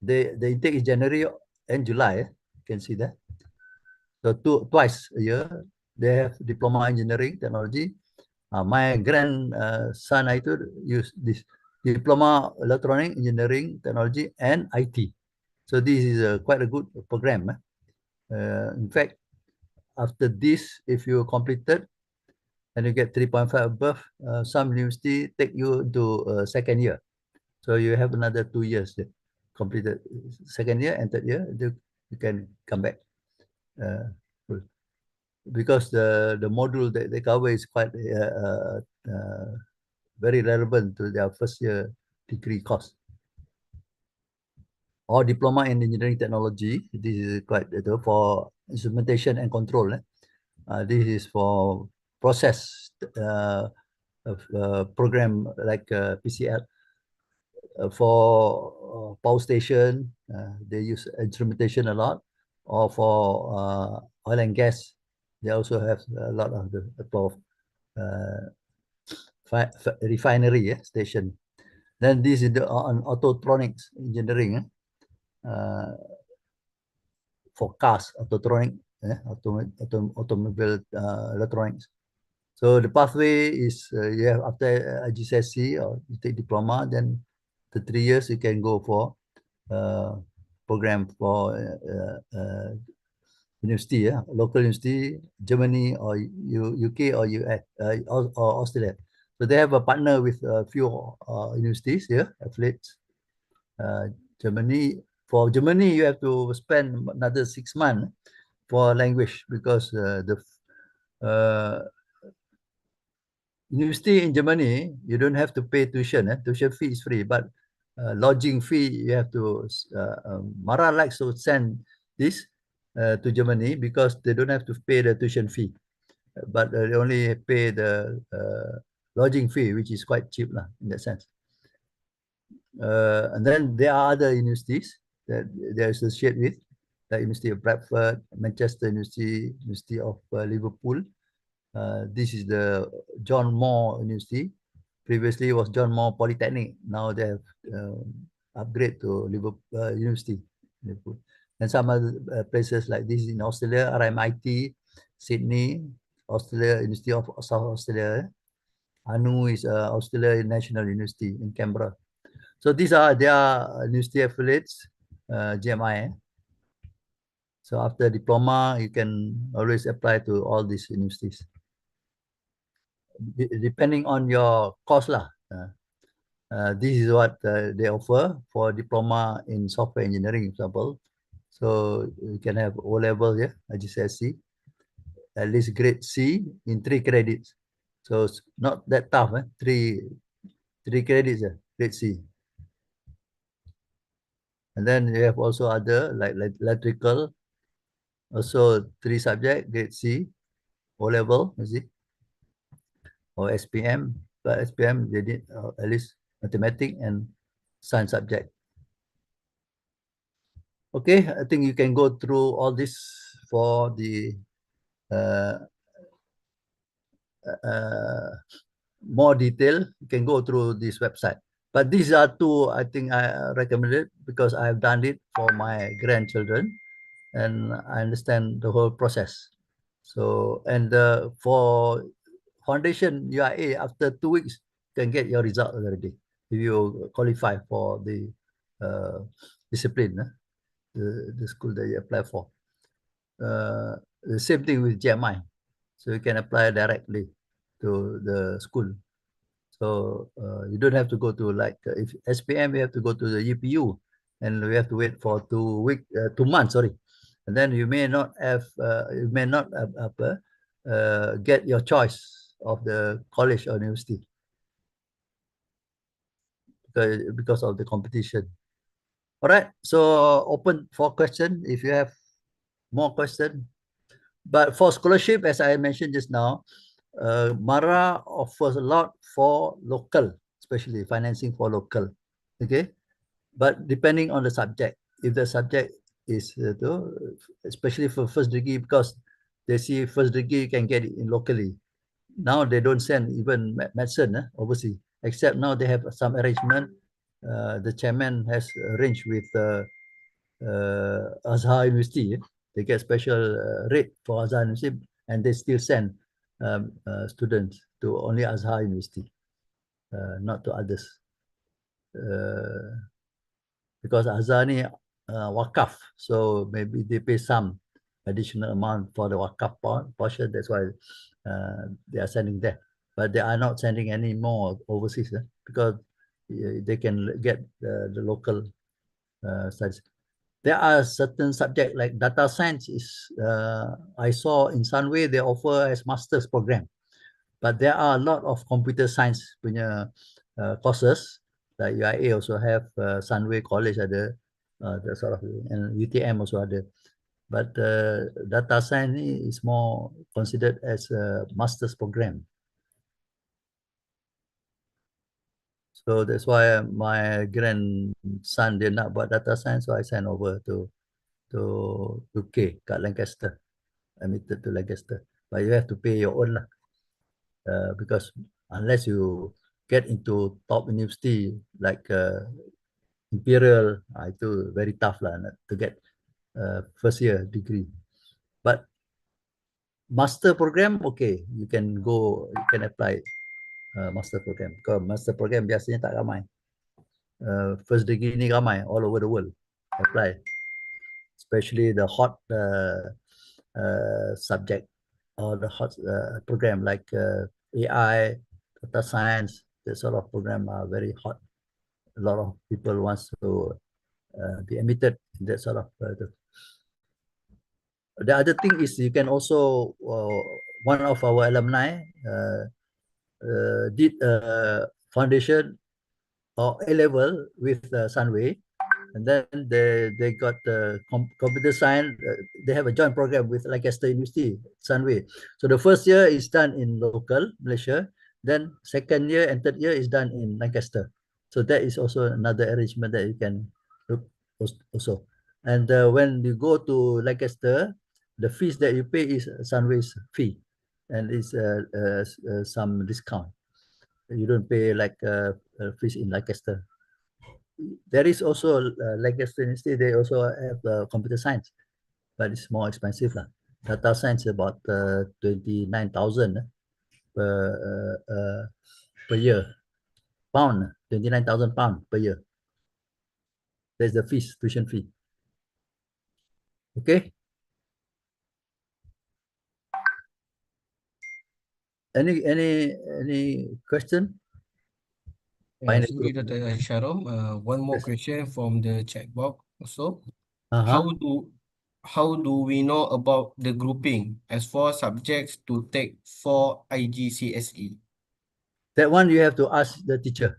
the intake is January and July. You can see that. So twice a year, they have diploma engineering technology. My grandson itu use this diploma electronic engineering technology and IT. So this is quite a good program. In fact, after this, if you completed and you get 3.5 above, some university take you to second year. So you have another 2 years completed second year and third year, you can come back. Because the module that they cover is quite very relevant to their first year degree course. Or diploma in engineering technology, this is quite for instrumentation and control. This is for process program like PCL. For power station, they use instrumentation a lot. Or for oil and gas, they also have a lot of the refinery station. Then this is on autotronics engineering. For cars, autotronic, automobile electronics. So the pathway is you have after IGCSE or you take diploma, then the 3 years you can go for program for university, local university, Germany or UK or US or Australia. So they have a partner with a few universities here, affiliates. Germany, for Germany, you have to spend another 6 months for language because the university in Germany, you don't have to pay tuition. Tuition fee is free, but lodging fee, you have to, Mara likes to send this to Germany because they don't have to pay the tuition fee, but they only pay the lodging fee, which is quite cheap in that sense. And then there are other universities that they're associated with, like University of Bradford, Manchester University, University of Liverpool. This is the John Moore University. Previously it was John Moore Polytechnic. Now they have upgrade to Liverpool University. Liverpool. And some other places like this in Australia, RMIT, Sydney, Australia, University of South Australia. ANU is Australia National University in Canberra. So these are their university affiliates, GMI. So after diploma, you can always apply to all these universities. Depending on your course lah. This is what they offer for diploma in software engineering, example. So you can have O level, IGCSE, at least grade C in 3 credits. So it's not that tough, 3 credits, grade C. And then you have also other like electrical, also 3 subject, grade C, O level, is it? Or SPM, but SPM they did at least mathematics and science subject. Okay, I think you can go through all this for the more detail. You can go through this website. But these are 2 I think I recommend it because I have done it for my grandchildren and I understand the whole process. So, and for foundation UIA, after 2 weeks, you can get your result already if you qualify for the discipline, the school that you apply for. The same thing with GMI. So you can apply directly to the school. So you don't have to go to like if SPM, you have to go to the UPU, and we have to wait for 2 months, sorry, and then you may not get your choice of the college or university because of the competition. All right, so open for question if you have more question. But for scholarship, as I mentioned just now, Mara offers a lot for local, especially financing for local. Okay, but depending on the subject, if the subject is especially for first degree, because they see first degree can get it in locally. Now they don't send even medicine overseas, except now they have some arrangement. The chairman has arranged with Azhar University. They get special rate for Azhar University, and they still send students to only Azhar University, not to others. Because Azhar ni wakaf, so maybe they pay some additional amount for the wakaf portion. That's why they are sending there. But they are not sending any more overseas because they can get the local studies. There are certain subjects like data science is I saw in Sunway they offer as master's program, but there are a lot of computer science punya courses like UIA also have, Sunway College ada, the sort of, and UTM also ada. But data science is more considered as a master's program. So that's why my grandson dia nak buat data science, so I send over to UK kat Lancaster, admitted to Lancaster. But you have to pay your own lah, because unless you get into top university like Imperial, itu very tough lah to get first year degree. But master program, okay, you can apply master program. Because master program biasanya tak ramai. First degree ni ramai all over the world apply, especially the hot subject or the hot program like AI, data science. That sort of program are very hot. A lot of people wants to be admitted in that sort of. The other thing is you can also, one of our alumni did a foundation or A-level with Sunway, and then they got computer science. They have a joint program with Lancaster University, Sunway. So the first year is done in local Malaysia, then second year and third year is done in Lancaster. So that is also another arrangement that you can look also. And when you go to Lancaster, the fees that you pay is Sunway's fee, and it's some discount. You don't pay like fees in Lancaster. There is also Lancaster University. They also have computer science, but it's more expensive lah. Data science about 29,000 per year. Pound, 29,000 pound per year. That's the fees, tuition fee. Okay. Any question? Yes, indeed, Dr. Sharom. One more question from the chat box also. How do we know about the grouping as 4 subjects to take for IGCSE? That one you have to ask the teacher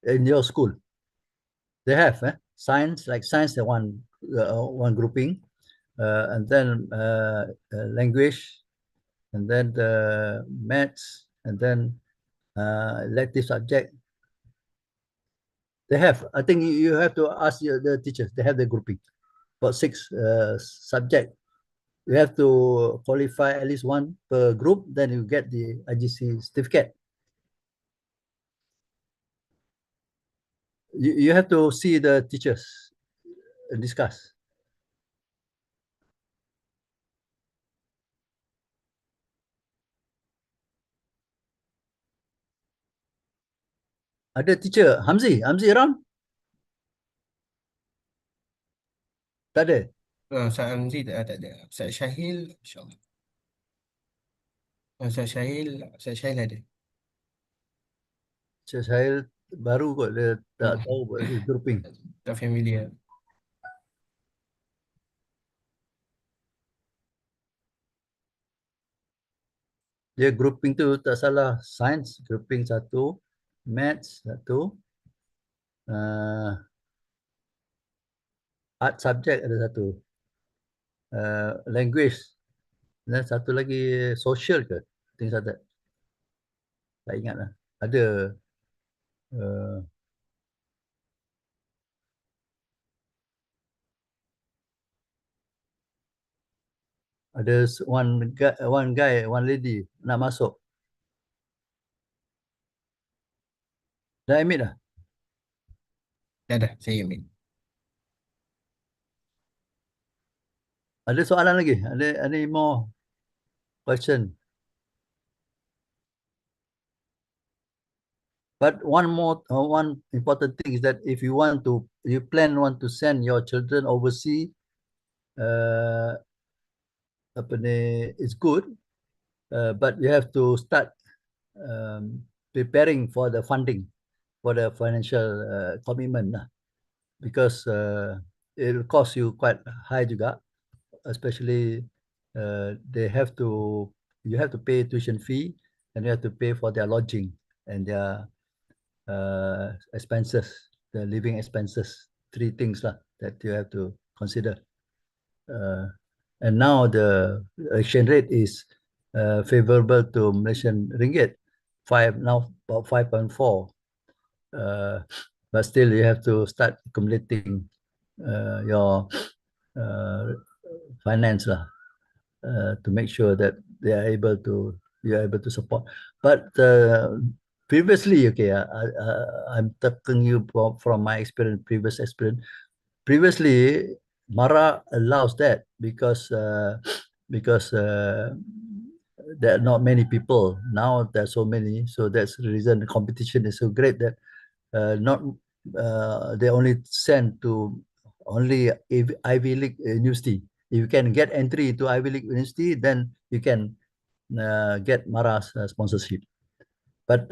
in your school. They have science, like science, the one grouping, and then language, and then the maths, and then elective subject. They have. I think you have to ask the teachers. They have the grouping for 6 subject. You have to qualify at least one per group, then you get the IGC certificate. You have to see the teachers and discuss. Ada teacher Hamzi around? Tak ada. Saya Hamzi tak ada. Saya Syahil, insyaAllah. Saya Syahil ada. Saya baru kot dia tak tahu grouping. Tak familiar. Dia grouping tu tak salah, science grouping satu, maths satu, art subject ada satu, language, dan satu lagi social ke? I think satu. Tak ingat lah. Ada uh, one guy, one lady nak masuk. Dah admit dah? Dah, saya ambil. Ada soalan lagi? Ada any more question? But one important thing is that if you want to send your children overseas, it's good, but you have to start preparing for the funding, for the financial commitment, because it will cost you quite high juga, especially you have to pay tuition fee, and you have to pay for their lodging and their expenses, the living expenses, three things that you have to consider. And now the exchange rate is favorable to Malaysian ringgit, now about 5.4. But still you have to start accumulating your finance to make sure that you're able to support. But previously, okay, I'm talking you from my previous experience. Previously, Mara allows that because there are not many people. Now there are so many, so that's the reason the competition is so great that not they only send to only Ivy League university. If you can get entry to Ivy League university, then you can get Mara's sponsorship. But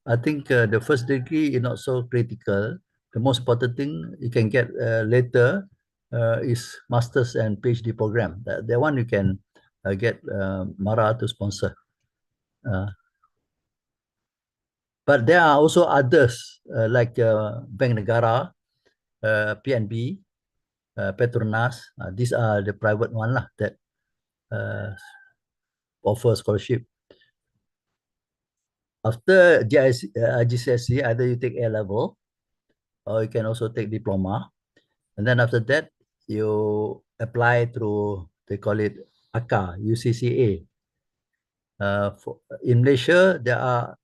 I think the first degree is not so critical. The most important thing you can get later is master's and PhD program. That one you can get Mara to sponsor. But there are also others like Bank Negara, PNB, Petronas. These are the private one that offer scholarship. After IGCSE, either you take A level or you can also take diploma. And then after that, you apply through, they call it ACA, UCCA. In Malaysia, there are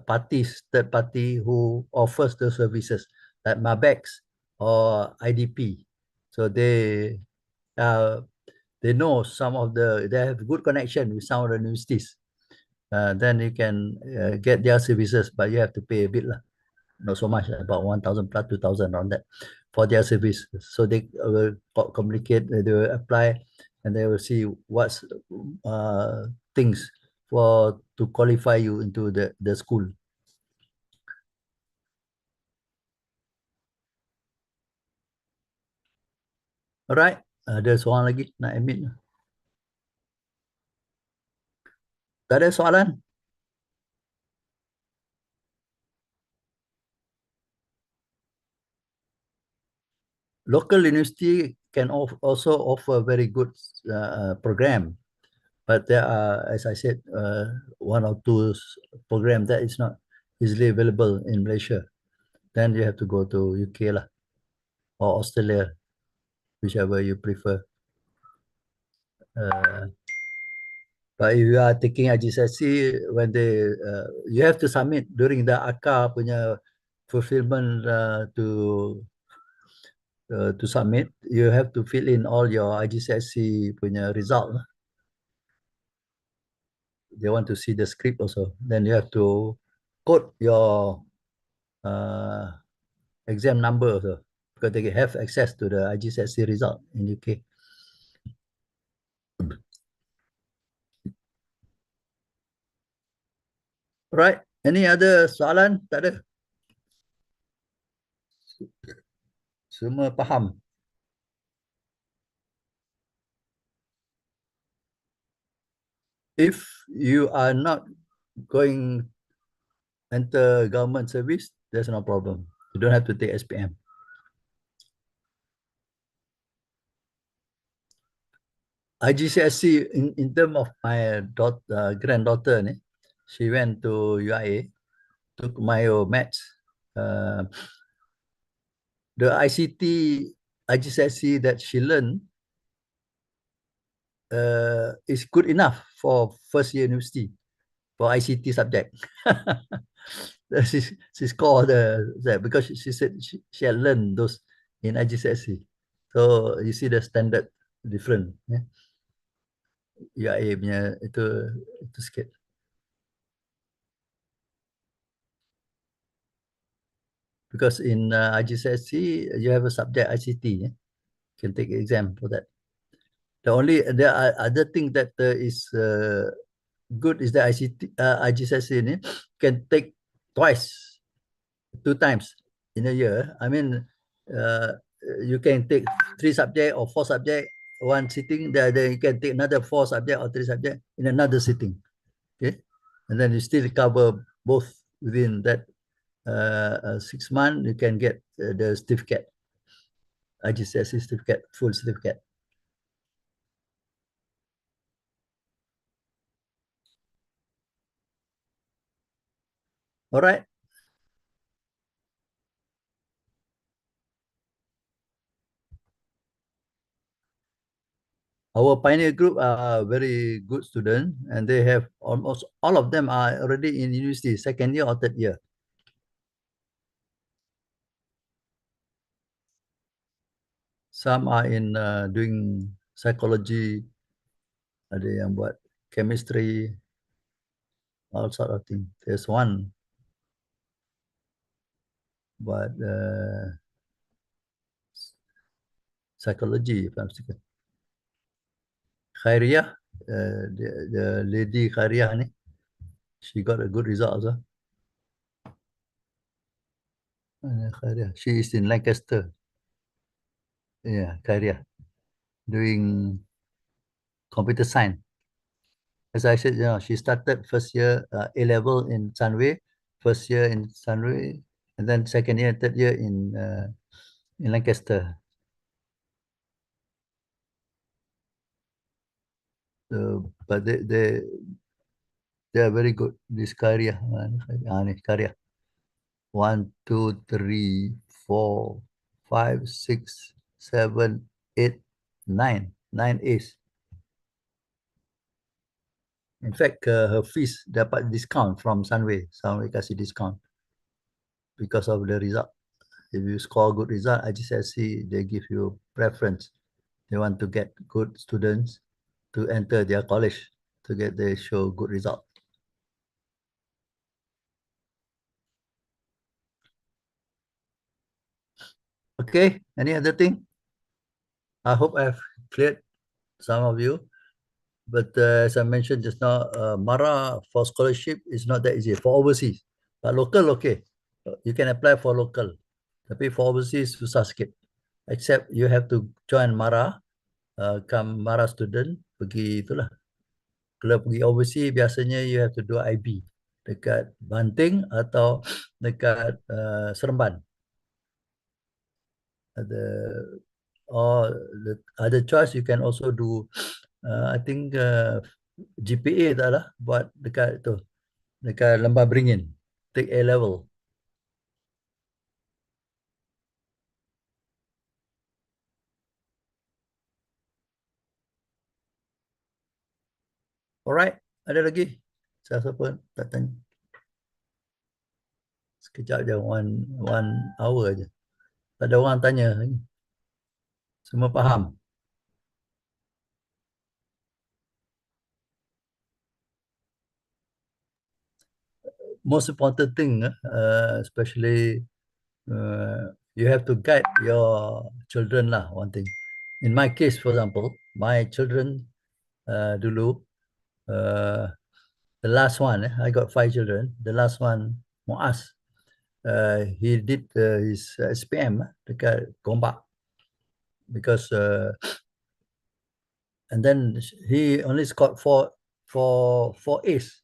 third party who offers the services like Mabex or IDP. So they know they have good connection with some of the universities. Then you can get their services, but you have to pay a bit not so much, about 1,000 plus 2,000 on that for their service. So they will communicate, they will apply, and they will see what's things to qualify you into the school. Alright, ada soalan lagi nak admit? Tak ada soalan? Local university can also offer very good program, but there are, as I said, one or two program that is not easily available in Malaysia. Then you have to go to UK or Australia, whichever you prefer. But if you are taking IGCSE, when you have to submit during the ACA punya fulfillment to submit, you have to fill in all your IGCSE punya result. They want to see the script also. Then you have to code your exam number also, because they have access to the IGCSE result in UK. Right. Any other soalan? Tak ada? Semua faham? If you are not going enter government service, there's no problem. You don't have to take SPM. IGCSE in term of my granddaughter, she went to UIA, took Myo Maths. The ICT IGCSE that she learned is good enough for first year university for ICT subject. she scored that because she said she had learned those in IGCSE. So you see the standard different. Yeah? UIA punya itu sikit. Because in IGCSE you have a subject ICT, yeah? You can take exam for that. There are other thing that is good is the IGCSE ni can take twice, 2 times in a year. I mean, you can take 3 subject or 4 subject one sitting. Then you can take another 4 subject or 3 subject in another sitting. Okay, and then you still cover both within that 6 months. You can get the certificate, IGCSE certificate, full certificate. All right. Our pioneer group are very good students, and they have almost all of them are already in university, second year or third year. Some are in doing psychology, ada yang buat chemistry, all sort of thing. There's one but psychology, if I'm mistaken. Khairiyah, the lady Khairiyah ni, she got a good result also. Khairiyah, she is in Lancaster. Yeah, Khairiyah, doing computer science. As I said, she started first year A level in Sunway, first year in Sunway, and then second year, third year in Lancaster. But they are very good. This career, career. 1, 2, 3, 4, 5, 6, 7, 8, 9. 9 A's. In fact, her fees dapat discount from Sunway. Sunway kasih discount because of the result. If you score good result, IGCSE, they give you preference. They want to get good students to enter their college to get they show good result. Okay, any other thing? I hope I've cleared some of you. But as I mentioned just now, MARA for scholarship is not that easy for overseas. But local, okay. You can apply for local. Tapi for overseas, susah sikit. Except you have to join MARA, come MARA student, pergi itulah. Kalau pergi overseas, biasanya you have to do IB dekat Banting atau dekat Seremban. Or the other choice, you can also do, I think GPA tak lah, buat dekat tu, dekat Lembah Beringin, take A level. Alright, ada lagi? Siapa pun tak tanya. Sekejap je, one hour je. Tak ada orang tanya lagi. Semua faham? Most important thing, especially you have to guide your children lah, one thing. In my case, for example, my children dulu The last one, I got 5 children. The last one, Muaz, he did his SPM dekat Gombak because and then he only scored four A's.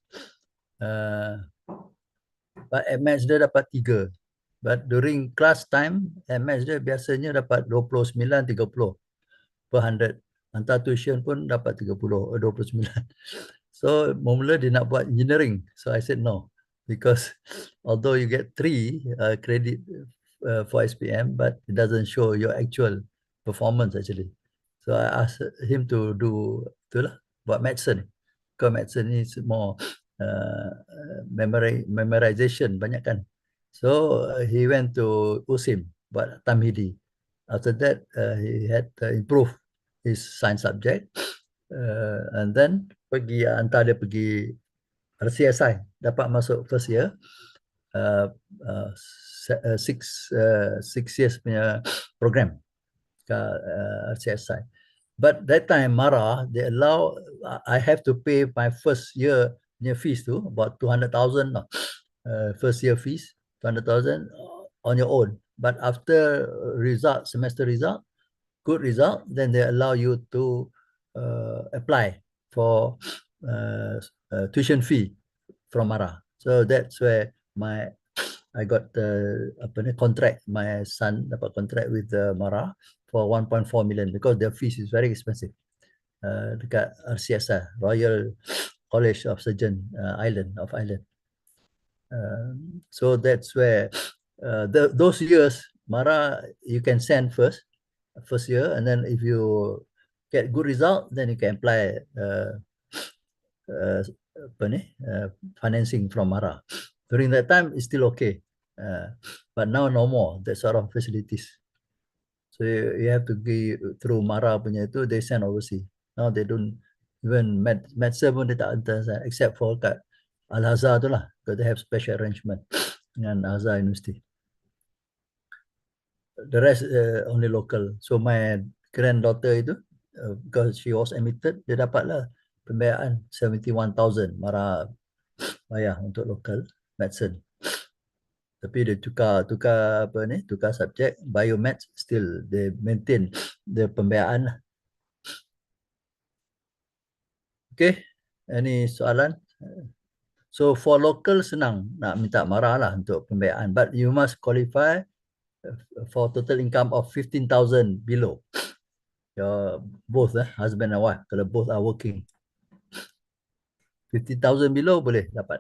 But at match dia dapat 3. But during class time, at match dia biasanya dapat 29, 30 per 100. Hantar tuition pun dapat 30, 29. So, mula dia nak buat engineering. So, I said no. Because although you get 3 credit for SPM, but it doesn't show your actual performance actually. So, I asked him to do itulah, buat medicine. Because medicine is more memorization banyak kan. So, he went to USIM, buat Tamhidi. After that, he had improved his science subject. And then hantar dia pergi RCSI, dapat masuk first year, 6 years punya program ke RCSI. But that time Mara, they allow I have to pay my first year punya fees tu about 200,000 lah. First year fees 200,000 on your own. But after semester result, good result, then they allow you to apply for tuition fee from Mara. So that's where I got contract. My son dapat contract with Mara for 1.4 million because their fees is very expensive. Dekat RCSI, Royal College of Surgeon Ireland. So that's where those years Mara you can send first year, and then if you get good result, then you can apply financing from Mara. During that time, it's still okay, but now no more that sort of facilities. So you have to go through Mara punya itu, they send overseas. Now they don't even medicine pun dia tak hantar, except for kat Al-Azhar tu lah, because they have special arrangement dengan Al-Azhar University. The rest only local. So my granddaughter itu, because she was admitted, dia dapatlah pembiayaan 71,000 Mara bayar untuk local medicine. Tapi dia tukar subjek, biomaths still they maintain the pembiayaan lah. Okay, any soalan? So for local senang nak minta Mara lah untuk pembiayaan, but you must qualify for total income of 15,000 below. Your both husband and wife, kalau both are working, 50,000 below boleh dapat.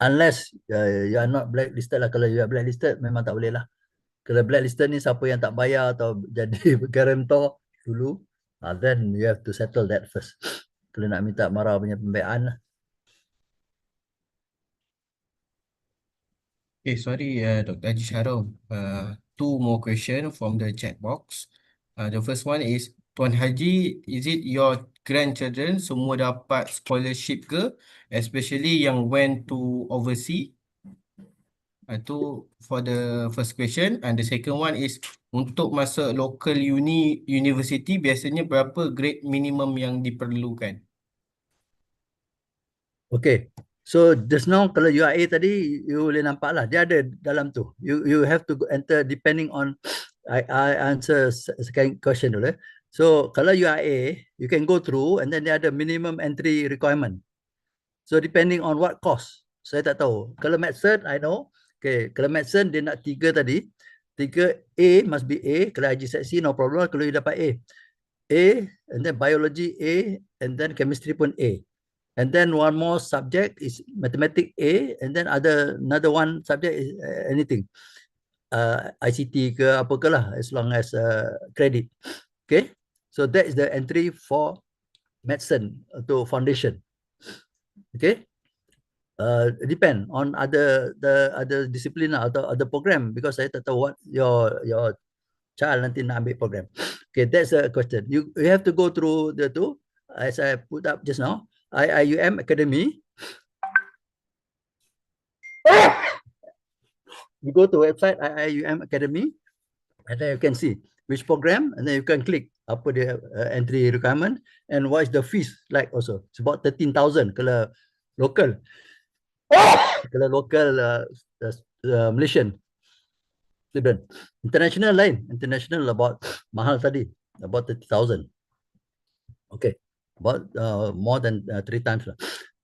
Unless you are not blacklisted lah. Kalau you are blacklisted memang tak boleh lah. Kalau blacklisted ni siapa yang tak bayar atau jadi guarantor dulu, then you have to settle that first. Kalau nak minta Mara punya pembiayaan lah. Okay, sorry, Dr. Haji Syarul. 2 more questions from the chat box. The first one is, Tuan Haji, is it your grandchildren semua dapat scholarship ke? Especially yang went to overseas? Itu for the first question. And the second one is, untuk masuk local university, biasanya berapa grade minimum yang diperlukan? Okay. So just now kalau UIA tadi you boleh nampak lah dia ada dalam tu. You have to enter depending on I answer second question dulu. So kalau UIA you can go through and then dia ada minimum entry requirement. So depending on what course, saya tak tahu. Kalau medicine I know. Okay, kalau medicine dia nak 3 tadi. 3 A must be A. Kalau IGCSE no problem kalau you dapat A. A and then biology A and then chemistry pun A. And then one more subject is mathematics A, and then another one subject is anything, ICT ke apa ke lah, as long as credit. Okay, so that is the entry for medicine to foundation. Okay, depend on the other discipline atau other program, because saya tak tahu what your child nanti nak ambil program. Okay, that's a question. You have to go through the two as I put up just now. IIUM Academy. You go to website IIUM Academy, and then you can see which program, and then you can click apa dia entry requirement, and what is the fees like also. It's about 13,000 kalau local. Kalau local Malaysian student. International lain. International about mahal tadi. About 30,000. Okay. About more than 3 times lah.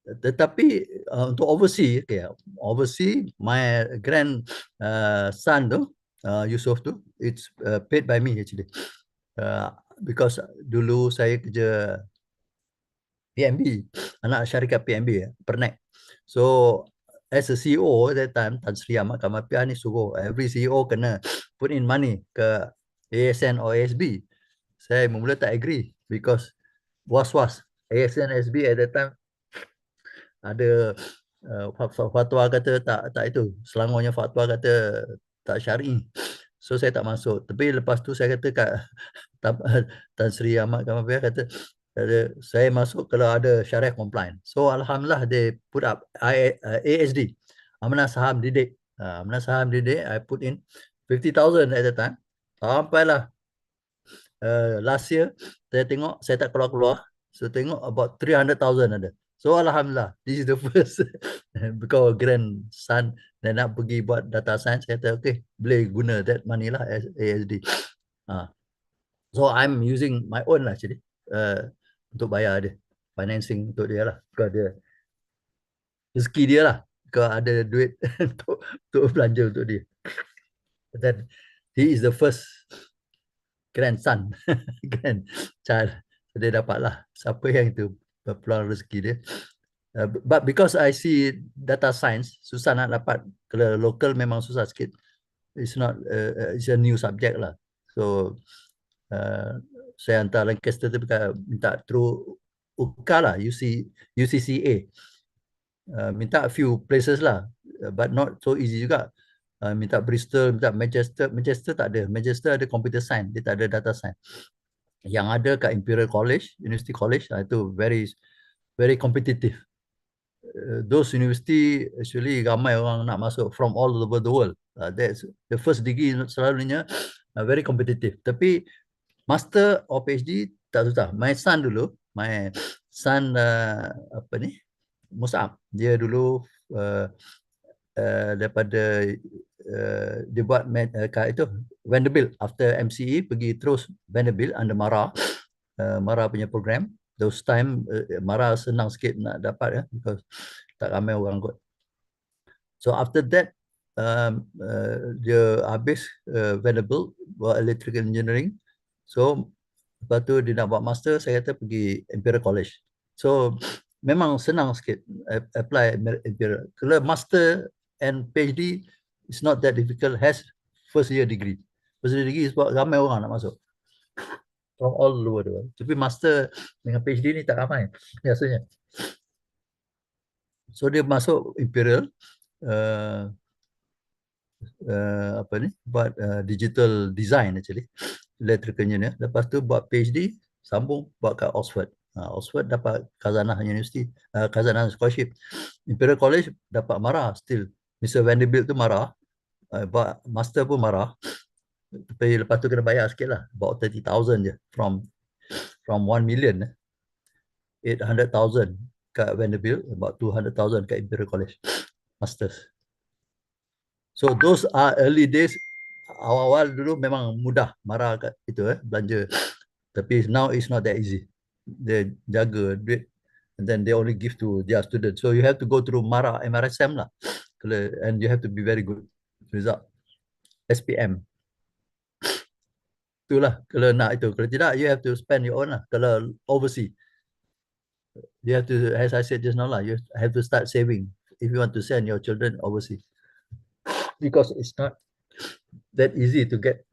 Tetapi untuk overseas, okay, overseas my son tu, Yusof tu, it's paid by me actually. Because dulu saya kerja PNB, anak syarikat PNB, Pernek. So as a CEO at that time, Tan Sri Ahmad Kamapiah ni suruh every CEO kena put in money ke ASN or ASB. Saya mula tak agree because was ASN ASB at that time ada fatwa kata tak itu, Selangornya fatwa kata tak syar'i. So saya tak masuk. Tapi lepas tu saya kata kat Tan Sri Ahmad Kamapiah kata saya masuk kalau ada syariah compliant. So alhamdulillah they put up ASD, Amanah Saham Didik. Amanah Saham Didik I put in 50,000 at the time. Sampailah last year saya tengok saya tak keluar-keluar. So tengok about 300,000 ada. So alhamdulillah, this is the first because grandson dia nak pergi buat data science, saya kata okay, boleh guna that money lah as ASD. So I'm using my own lah actually untuk bayar dia, financing untuk dia lah. Kalau dia rezeki dia lah, kalau ada duit untuk belanja untuk dia. Then he is the first grandson, grandchild. Dia dapatlah siapa yang itu peluang rezeki dia. But because I see data science susah nak dapat, kalau local memang susah sikit. It's not it's a new subject lah. So saya hantar Lancaster tu minta through UK lah, UCCA. Minta a few places lah, but not so easy juga. Minta Bristol, minta Manchester tak ada. Manchester ada computer science, dia tak ada data science. Yang ada kat Imperial College, University College, itu very competitive. Those university actually ramai orang nak masuk from all over the world. That's the first degree selalunya very competitive. Tapi master or PhD tak susah. My son dulu, apa ni, Musab, dia dulu daripada dia buat itu Vanderbilt, after MCE pergi terus Vanderbilt under Mara, Mara punya program. Those time Mara senang sikit nak dapat ya, because tak ramai orang kot. So after that dia habis Vanderbilt buat electrical engineering. So lepas tu dia nak buat master, saya kata pergi Imperial College. So memang senang sikit apply Imperial. Kalau master and PhD it's not that difficult, has first year degree. First year degree sebab ramai orang nak masuk from all over the world. Tapi master dengan PhD ni tak ramai biasanya. So dia masuk Imperial apa ni, buat digital design actually, electrical engineer. Lepas tu buat PhD, sambung buat kat Oxford. Oxford dapat Khazanah University, Khazanah Scholarship. Imperial College dapat Mara still. Mr. Vanderbilt tu Mara, buat master pun Mara. Tapi lepas tu kena bayar sikit lah, about 30,000 je from 1 million, 800,000 kat Vanderbilt, about 200,000 kat Imperial College masters. So those are early days. Awal-awal dulu memang mudah Mara kat itu belanja. Tapi now it's not that easy. Dia jaga duit and then they only give to their students. So you have to go through Mara MRSM lah. And you have to be very good result. SPM. Itulah kalau nak itu. Kalau tidak, you have to spend your own lah. Kalau overseas, you have to, as I said just now lah, you have to start saving if you want to send your children overseas. Because it's not that easy to get.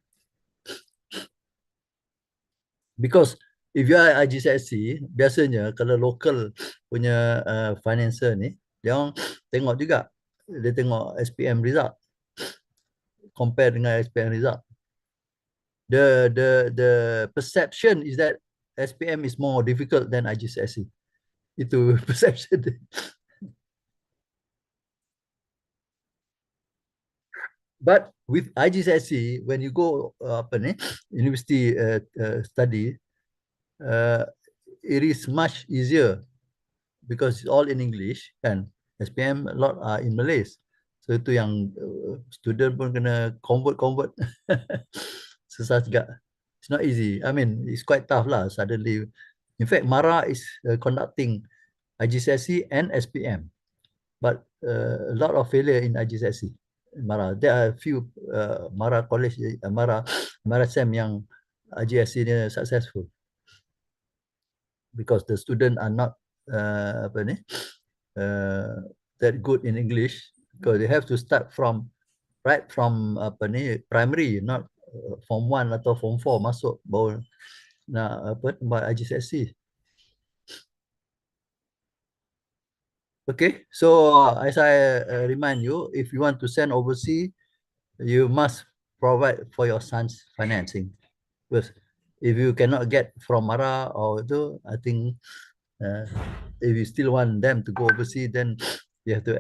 Because if you are IGCSE, biasanya kalau local punya financer ni, dia orang tengok juga. Dia tengok SPM result. Compare dengan SPM result. The perception is that SPM is more difficult than IGCSE. Itu perception. But with IGCSE, when you go apa ni, university study, uh, it is much easier because it's all in English kan. SPM a lot are in Malays. So itu yang student pun kena convert. Susah juga. It's not easy. I mean, it's quite tough lah suddenly. In fact, Mara is conducting IGCSE and SPM, but a lot of failure in IGCSE. Mara, there are a few Mara college, Mara SEM yang IGCSE dia successful because the student are not apa ni, that good in English because they have to start from right from apa ni primary, not form 1 atau form 4 masuk baru nak apa buat IGCSE. Okay, so as I remind you, if you want to send overseas, you must provide for your son's financing. Because if you cannot get from Mara or itu, I think if you still want them to go overseas, then you have to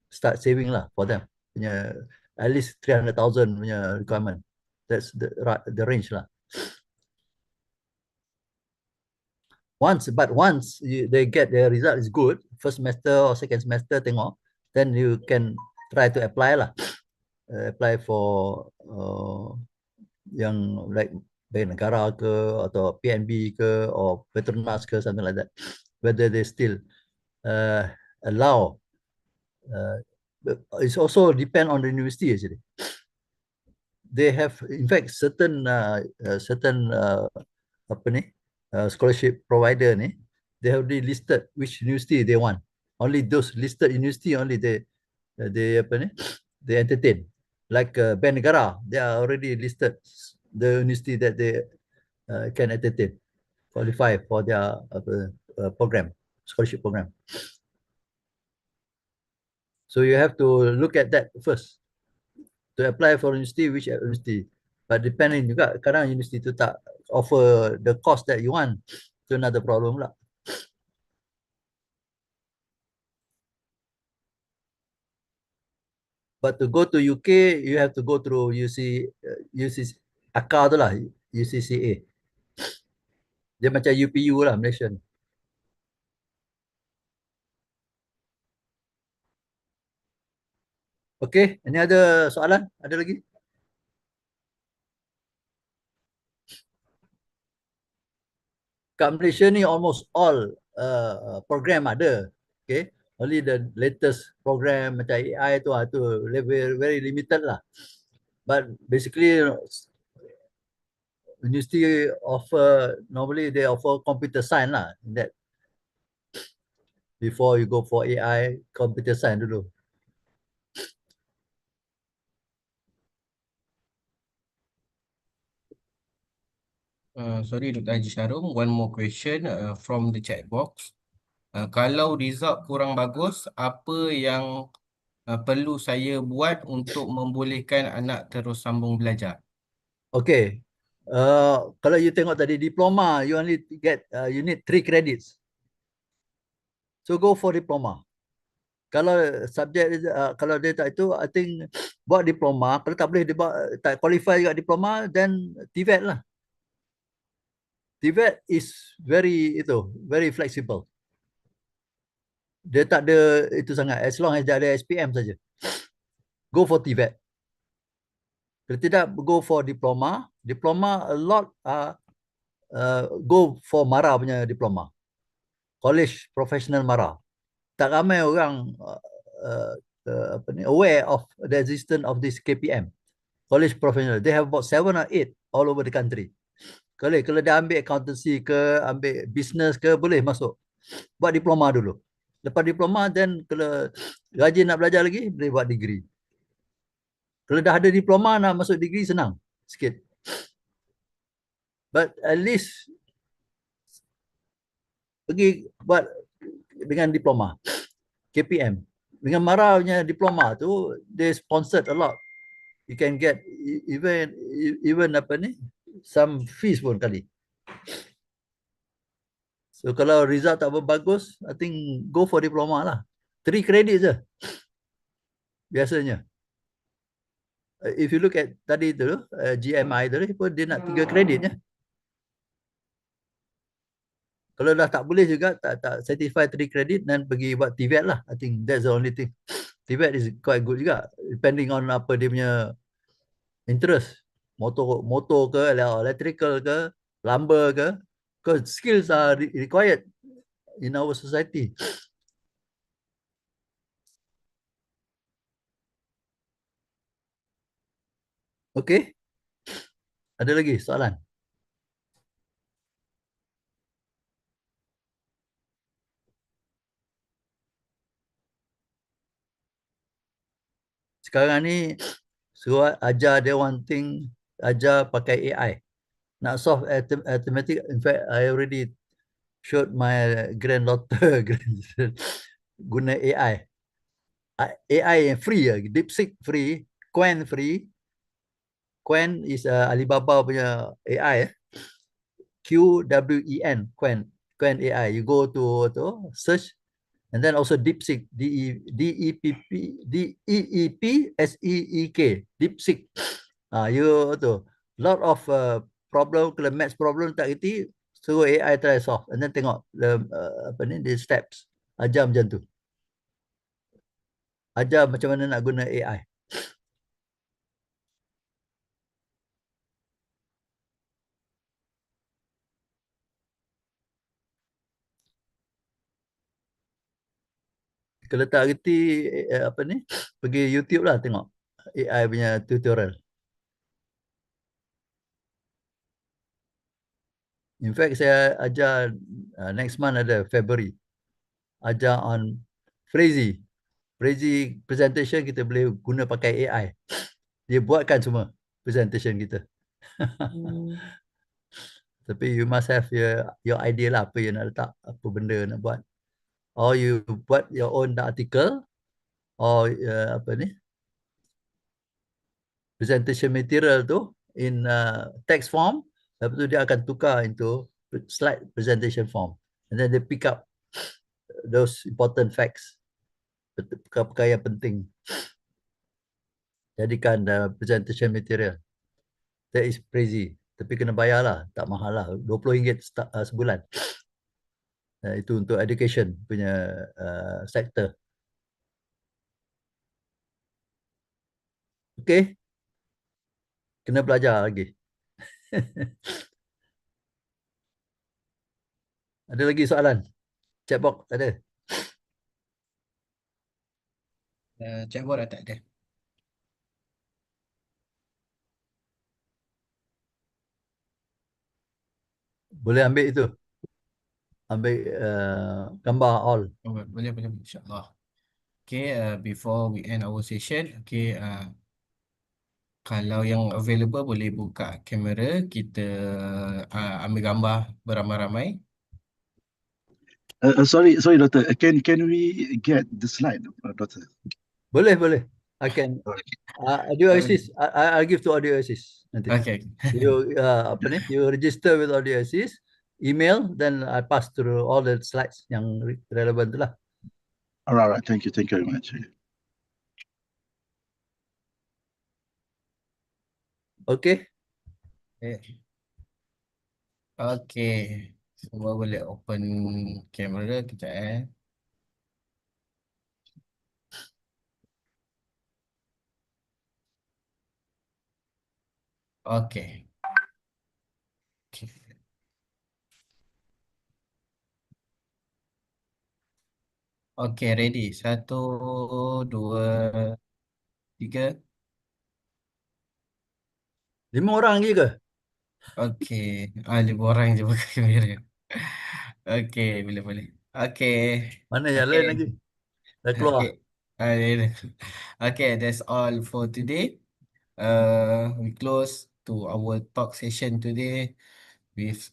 start saving lah for them. Punya, at least 300,000 punya requirement. That's the range lah. Once they get their result is good, first semester or second semester tengok, then you can try to apply lah. Apply for yang like Bank Negara ke atau PNB ke or Petronas ke, something like that. Whether they still allow. It's also depend on the university actually. They have, in fact, certain apa ni, scholarship provider ni, they have already listed which university they want. Only those listed university only they apa ni, they entertain. Like Bank Negara, they are already listed the university that they can entertain, qualify for their program, scholarship program. So you have to look at that first to apply for university, which university. But depending juga, kadang university tu tak offer the cost that you want, itu another problem lah. But to go to UK, you have to go through ACA tu lah, UCCA. Dia macam UPU lah, Malaysia. Okay, any other soalan? Ada lagi? Kat Malaysia ni almost all program ada. Okay, only the latest program macam AI tu very limited lah. But basically university offer, normally they offer computer science lah, that before you go for AI, computer science dulu. Sorry Dr. Haji Sharum, one more question from the chat box. Kalau result kurang bagus, apa yang perlu saya buat untuk membolehkan anak terus sambung belajar? Okay, kalau you tengok tadi diploma, you only get you need 3 credits. So go for diploma. Kalau subjek kalau dia tak itu, I think buat diploma. Kalau tak boleh dia tak qualify juga diploma, then TVET lah. TVET is very flexible. Dia tak ada itu sangat, as long as dia ada SPM saja. Go for TVET. Kalau tidak, go for diploma. Diploma a lot go for Mara punya diploma. College Professional Mara. Tak ramai orang aware of the existence of this KPM. College Professional. They have about 7 or 8 all over the country. Kalau dia ambil accountancy ke, ambil business ke, boleh masuk. Buat diploma dulu. Lepas diploma, then kalau rajin nak belajar lagi, boleh buat degree. Kalau dah ada diploma, nak masuk degree senang sikit. But at least pergi buat dengan diploma. KPM. Dengan Mara punya diploma tu, they sponsored a lot. You can get even apa ni, some fees pun kali. So kalau result tak bagus, I think go for diploma lah. 3 credit je biasanya. if you look at tadi tu, GMI tu, dia nak 3 kredit ya. Kalau dah tak boleh juga, tak satisfy 3 kredit, dan pergi buat TVET lah. I think that's the only thing. TVET is quite good juga, depending on apa dia punya interest. Motor ke, electrical ke, plumber ke. Because skills are required in our society. Okay, ada lagi soalan? Sekarang ni suruh ajar dia one thing, ajar pakai AI. Nak solve arithmetic, in fact I already showed my granddaughter guna AI. AI yang free, DeepSeek free, Quen free. Quen is Alibaba punya AI. QWEN, Quen AI. You go to search, and then also DeepSeek, DEEPSEEK, DeepSeek. You tu, lot of problem, kalau maths problem tak kerti, suruh AI try solve, and then tengok the steps. Ajar macam tu. Ajar macam mana nak guna AI. Kalau tak kerti pergi YouTube lah, tengok AI punya tutorial. In fact, saya ajar next month ada February. Ajar on Phrasee. Phrasee presentation kita boleh guna pakai AI. Dia buatkan semua presentation kita. Tapi you must have your idea lah, apa yang nak letak, apa benda nak buat. Or you buat your own article, or presentation material tu in text form, lepas tu dia akan tukar into slide presentation form, and then they pick up those important facts, perkara-perkara yang penting, jadikan presentation material. That is crazy, tapi kena bayar lah, tak mahal lah, RM20 sebulan. Itu untuk education punya sektor. Okay, kena belajar lagi. Ada lagi soalan? Chatbox ada? Chatbot dah tak ada. Boleh ambil itu, ambil gambar all. Boleh, insyaAllah. Okay, before we end our session, okay, kalau yang available boleh buka kamera, kita ambil gambar beramai-ramai. Sorry, Doctor. Can we get the slide, Doctor? Boleh. I can. Audio assist. I'll give to audio assist nanti. Okay. You You register with audio assist, email, then I pass through all the slides yang relevant tu lah. All right. Thank you very much. Okay. Okay. Semua boleh open kamera kejap . Okay. Okay, ready. 1, 2, 3. 5 orang lagi ke? Okay. 5 orang je pakai kamera. Okay, boleh. Okay. Mana yang lain lagi? Dah keluar. Okay. Okay, that's all for today. We close to our talk session today with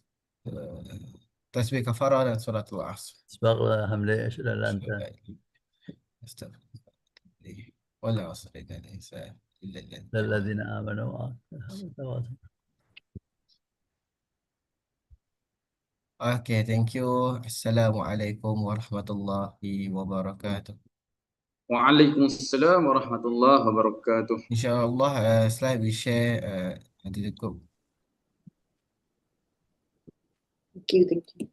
tasbih kafarah dan suratul asr. Subhanallah, alhamdulillah, asyhadu an la ilaha illa anta, Astagfirullah. Wala asr illa al-insan illa al-anta. lilladzina amanu wa tawassaw. Okay, thank you. Assalamualaikum warahmatullahi wabarakatuh. Waalaikumsalam warahmatullahi wabarakatuh. InsyaAllah slide we share nanti cukup. Thank you.